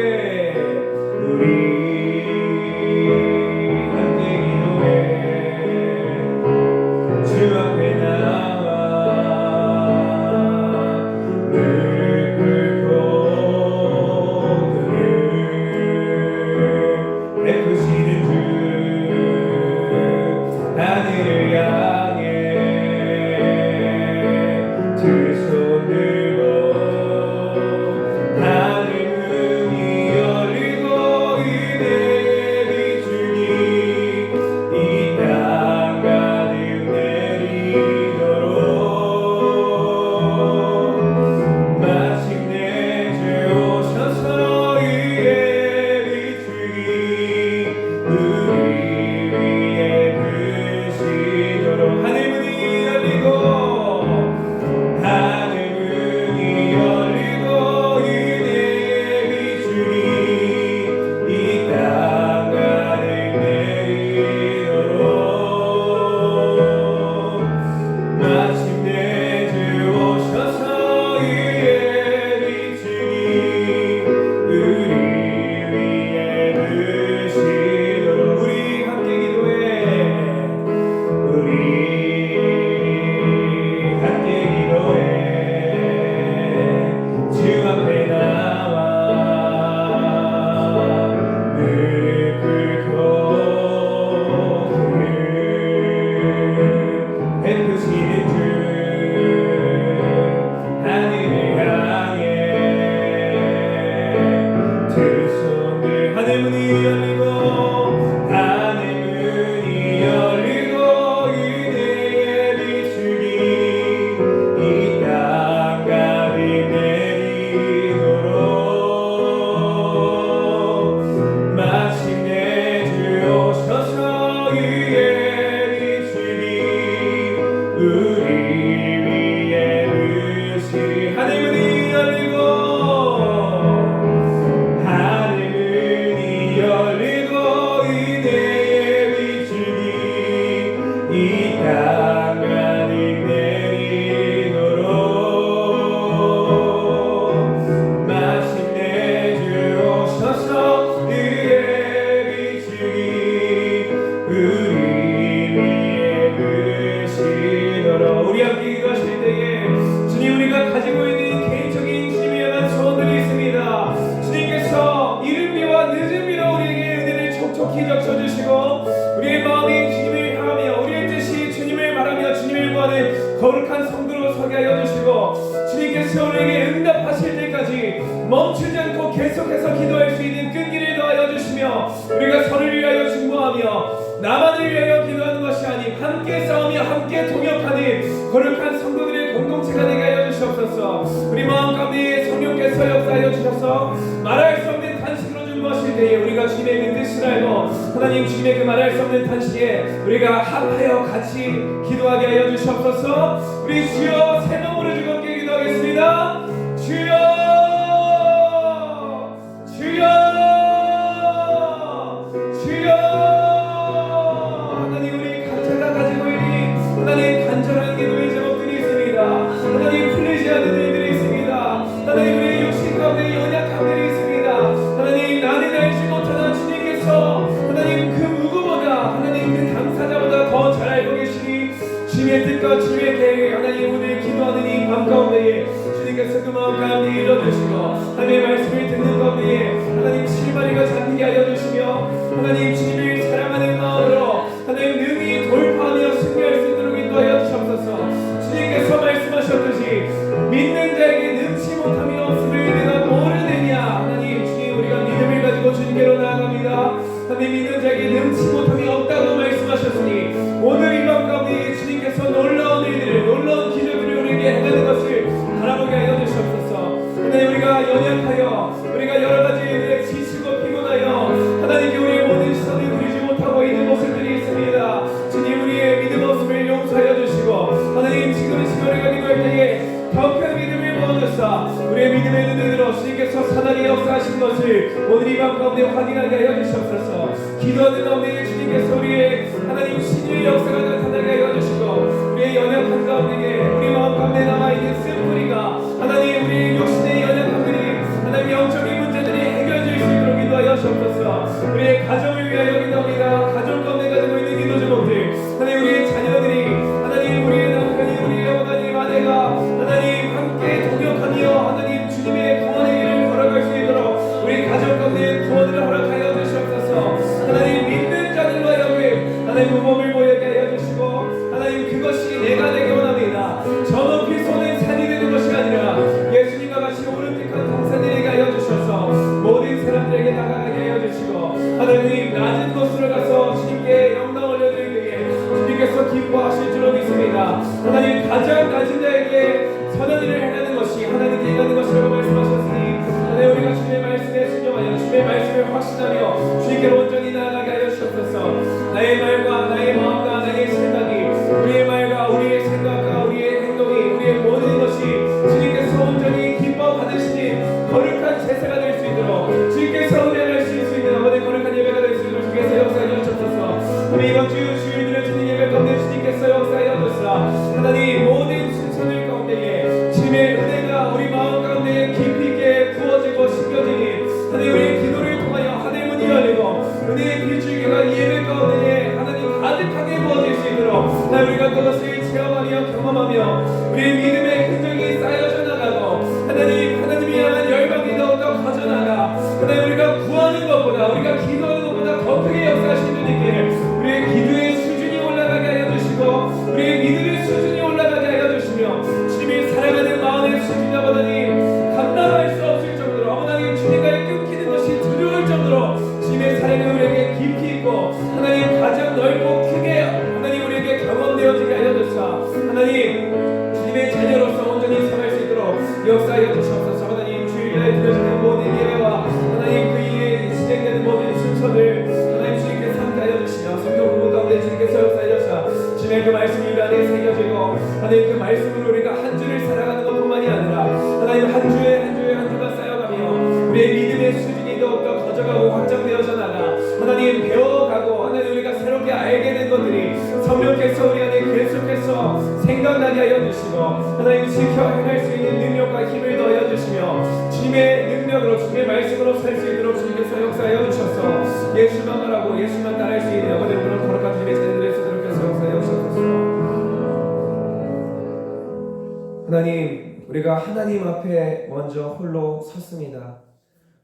거룩한 성도로 서게 하여 주시고 주님께서 우리에게 응답하실 때까지 멈추지 않고 계속해서 기도할 수 있는 끈기를 더하여 주시며 우리가 서로를 위하여 중보하며 나만을 위하여 기도하는 것이 아닌 함께 싸우며 함께 동역하는 거룩한 성도들의 공동체가 되게 하여 주시옵소서. 우리 마음 가운데 성령께서 역사하여 주셔서 말할 수 없는 탄식으로 부름하실 때에 우리가 주님의 그 뜻을 알고 하나님 주님의 그 말할 수 없는 탄식에 우리가 합하여 같이 기도하게 하여 주시옵소서. 우리 주여 세 명으로 즐겁게 기도하겠습니다. 주여 주여 주여. 하나님 우리 각자가 가지고 있는 하나님 간절한 기도의 제목들이 있습니다. 하나님 풀리지 않는 일들이 있습니다. 하나님 우리의 육신 가운데 연약함들이 있습니다. 하나님 나는 알지 못하는 주님께서 하나님 그 누구보다 하나님 그 당사자보다 더 잘 알고 계시니 주님의 뜻과 주님의 계획 하나님 오늘 기도하는 이 밤 가운데에 주님께서 그 마음 가운데 일러주시고 하나님의 말씀을 듣는 가운데에 하나님 실마리가 잡히게 하여 주시며 하나님 주님을 사랑하는 마음으로 하나님 능히 돌파하며 승리할 수 있도록 인도하여 주옵소서. 주님께서 말씀하셨듯이 믿는 자에게 능치 못함이 없음을 내가 모르느냐. 하나님 주님 우리가 믿음을 가지고 주님께로 나아갑니다. 하나님 믿는 자에게 능치 못함이 없다고 말씀하셨으니 오늘 이 밤 가운데 주님께서 놀라운 일들을 놀라운 기적들을 우리에게 행하는 것을 바라보게 하여 주시옵소서. 하나님 우리가 연약하여 우리가 여러 가지 일들에 지치고 피곤하여 하나님께 우리의 모든 시선을 드리지 못하고 있는 모습들이 있습니다. 주님 우리의 믿음 모습을 용서하여 주시고 하나님 지금 시간에 기도할 때에 더 큰 믿음을 부어주사 우리의 믿음의 눈으로 주님께서 선하게 역사하신 것을 오늘 이 밤 가운데 확인하게 하여 주시옵소서. 기도하는 가운데 주님께서 우리의 하나님 신유의 역사가 나타나게 하여 주시고 우리의 연약한 가운데 우리 마음 가운데 남아있는 쓴뿌리가 하나님 우리의 육신의 연약함들이 하나님 영적인 문제들이 해결될 수 있도록 인도하여 주옵소서. 우리의 가정을 위하여 기도합니다. 가정 가운데 가지고 있는 기도 제목들 하나님 우리의 자녀들이 하나님 우리의 남편이 우리의 어머님 아내가 하나님 함께 동역하며 하나님 주님의 구원의 길을 걸어갈 수 있도록 우리 가정 가운데 구원을 허락하여 주시옵소서. 하나님 믿는 자들로 하여금 하나님 모범을 보이게 하여 주시고 하나님 그것이 내가 되기 원합니다. 저 높이 솟는 산이 되는 것이 아니라 예수님과 같이 오른쪽한 동산되게 하여 주셔서 모든 사람들에게 나가게 하여 주시고 하나님 낮은 곳으로 가서 주님께 영광 올려드릴 때에 주님께서 기뻐하실 줄로 믿습니다. 하나님 가장 낮은 자에게 선한 일을 행하는 것이 하나님께 행하는 것이라고 말씀하셨으니 하나님 우리가 주님의 말씀에 순종하여 주님의 말씀을 확신하며 주님께로 온전히 나아가게 하여 주옵소서. 나의 말과 나의 마음과 나의 생각이 우리의 말과 우리의 생각과 우리의 행동이 우리의 모든 것이 주님께서 온전히 기뻐 받으시니 거룩한 제사가 될 수 있도록 주님께서 은혜할 수 있는 아버지 거룩한 예배가 될 수 있도록 주님께서 역사하여 주옵소서. 이번 주 주일들의 주님 예배 가운데 주님께서 역사하여 주사 하나님 모든 순서들 가운데에 주님의 은혜가 우리 마음 가운데 깊이 있게 부어지고 심겨지니 하나님 우리의 기도를 통하여 하늘 문이 열리고 은혜의 빛줄기가 예배 가운데에 하나님 가득하게 부어질 수 있도록 하나님 우리가 그것을 체험하며 경험하며 우리의 믿음의 흔적이 쌓여져 나가고 하나님이 향한 열망이 더욱더 커져나가 하나님 우리가 구하는 것보다 우리가 기도하는 것보다 더 크게 역사하신 주님께 우리의 기도의 수준이 올라가게 하여 주시고 우리의 믿음의 수준이 올라가게 하여 주시며 주님이 사랑하는 마음의 수준이 아버지 감당할 수 없을 정도로 하나님 주님과의 끊기는 것이 두려울 정도로 주님의 사랑이 우리에게 깊이 있고 하나님 가장 넓고 크게 하나님 우리에게 경험되어지게 하여 주사 하나님 주님의 자녀로서 온전히 살아갈 수 있도록 역사하여 주시옵소서. 하나님 주일에 드려지는 모든 예배와 하나님 그 이에 진행되는 모든 순서들 하나님 주님께서 함께하여 주시며 성경 부분 가운데 주님께서 역사하여 주사 주님의 그 말씀이 우리 안에 새겨지고 하나님 그 말씀으로 우리가 한 주를 살아가는 것뿐만이 아니라 하나님 한 주가 쌓여가며 우리의 믿음의 수준이 더욱더 커져가고 확장되어져 나가 하나님 배워가고 하나님 우리가 새롭게 알게 된 것들이 성령께서 우리 안에 계속해서 생각나게 하여 주시고 하나님 지켜 행할 수 있는 능력과 힘을 더하여 주시며 주님의 능력으로 주님의 말씀으로 살 수 있도록 주님께서 역사하여 주셔서 예수만 말하고 예수만 따라할 수 있는 아버지 그런 거룩한 주님의 자녀들의 수들께서 역사하여 주셔서 하나님 우리가 하나님 앞에 먼저 홀로 섰습니다.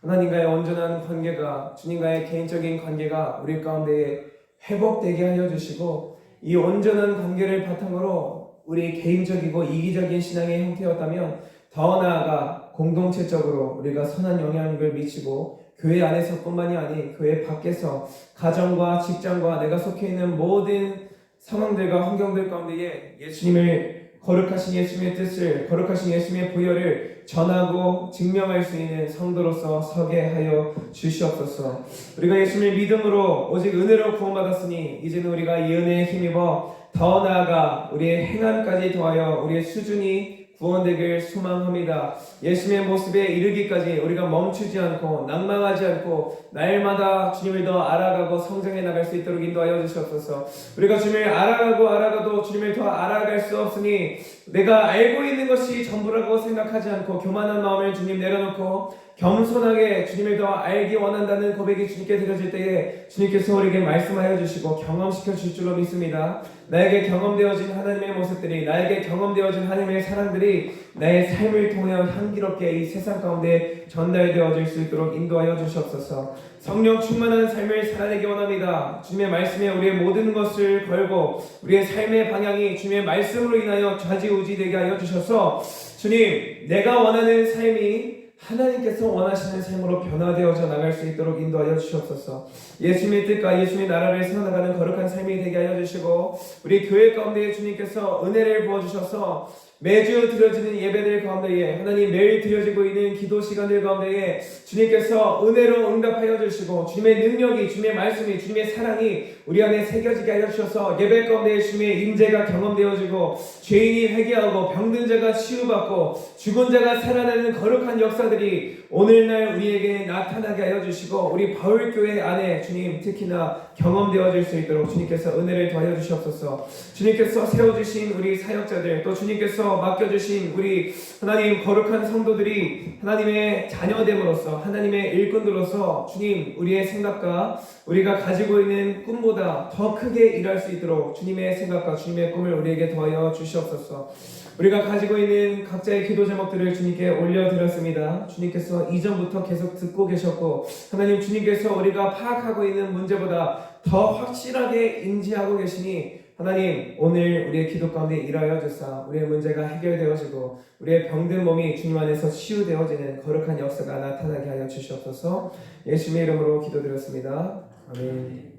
하나님과의 온전한 관계가 주님과의 개인적인 관계가 우리 가운데 회복되게 하여 주시고 이 온전한 관계를 바탕으로 우리 개인적이고 이기적인 신앙의 형태였다면 더 나아가 공동체적으로 우리가 선한 영향력을 미치고 교회 안에서뿐만이 아니 교회 밖에서 가정과 직장과 내가 속해 있는 모든 상황들과 환경들 가운데에 예수님을 거룩하신 예수님의 뜻을, 거룩하신 예수님의 부여를 전하고 증명할 수 있는 성도로서 서게 하여 주시옵소서. 우리가 예수님을 믿음으로 오직 은혜로 구원받았으니 이제는 우리가 이 은혜에 힘입어 더 나아가 우리의 행함까지 더하여 우리의 수준이 구원되길 소망합니다. 예수님의 모습에 이르기까지 우리가 멈추지 않고 낭망하지 않고 날마다 주님을 더 알아가고 성장해 나갈 수 있도록 인도하여 주시옵소서. 우리가 주님을 알아가도 주님을 더 알아갈 수 없으니 내가 알고 있는 것이 전부라고 생각하지 않고 교만한 마음을 주님 내려놓고 겸손하게 주님을 더 알기 원한다는 고백이 주님께 드려질 때에 주님께서 우리에게 말씀하여 주시고 경험시켜 줄 줄로 믿습니다. 나에게 경험되어진 하나님의 모습들이, 나에게 경험되어진 하나님의 사랑들이 나의 삶을 통해 향기롭게 이 세상 가운데 전달되어질 수 있도록 인도하여 주시옵소서. 성령 충만한 삶을 살아내기 원합니다. 주님의 말씀에 우리의 모든 것을 걸고 우리의 삶의 방향이 주님의 말씀으로 인하여 좌지우지되게 하여 주셔서 주님, 내가 원하는 삶이 하나님께서 원하시는 삶으로 변화되어져 나갈 수 있도록 인도하여 주시옵소서. 예수님의 뜻과 예수님의 나라를 세워나가는 거룩한 삶이 되게 하여 주시고 우리 교회 가운데 주님께서 은혜를 부어주셔서 매주 드려지는 예배들 가운데에 하나님 매일 드려지고 있는 기도 시간들 가운데에 주님께서 은혜로 응답하여 주시고 주님의 능력이, 주님의 말씀이, 주님의 사랑이 우리 안에 새겨지게 하여 주셔서 예배 가운데 주님의 임재가 경험되어지고 죄인이 회개하고 병든 자가 치유받고 죽은 자가 살아나는 거룩한 역사들이 오늘날 우리에게 나타나게 하여 주시고 우리 바울교회 안에 주님 특히나 경험되어질 수 있도록 주님께서 은혜를 더하여 주시옵소서. 주님께서 세워주신 우리 사역자들, 또 주님께서 맡겨주신 우리 하나님 거룩한 성도들이 하나님의 자녀됨으로써 하나님의 일꾼들로서 주님 우리의 생각과 우리가 가지고 있는 꿈보다 더 크게 일할 수 있도록 주님의 생각과 주님의 꿈을 우리에게 더하여 주시옵소서. 우리가 가지고 있는 각자의 기도 제목들을 주님께 올려드렸습니다. 주님께서 이전부터 계속 듣고 계셨고 하나님 주님께서 우리가 파악하고 있는 문제보다 더 확실하게 인지하고 계시니 하나님 오늘 우리의 기도 가운데 일하여 주사 우리의 문제가 해결되어지고 우리의 병든 몸이 주님 안에서 치유되어지는 거룩한 역사가 나타나게 하여 주시옵소서. 예수님의 이름으로 기도드렸습니다. 아멘.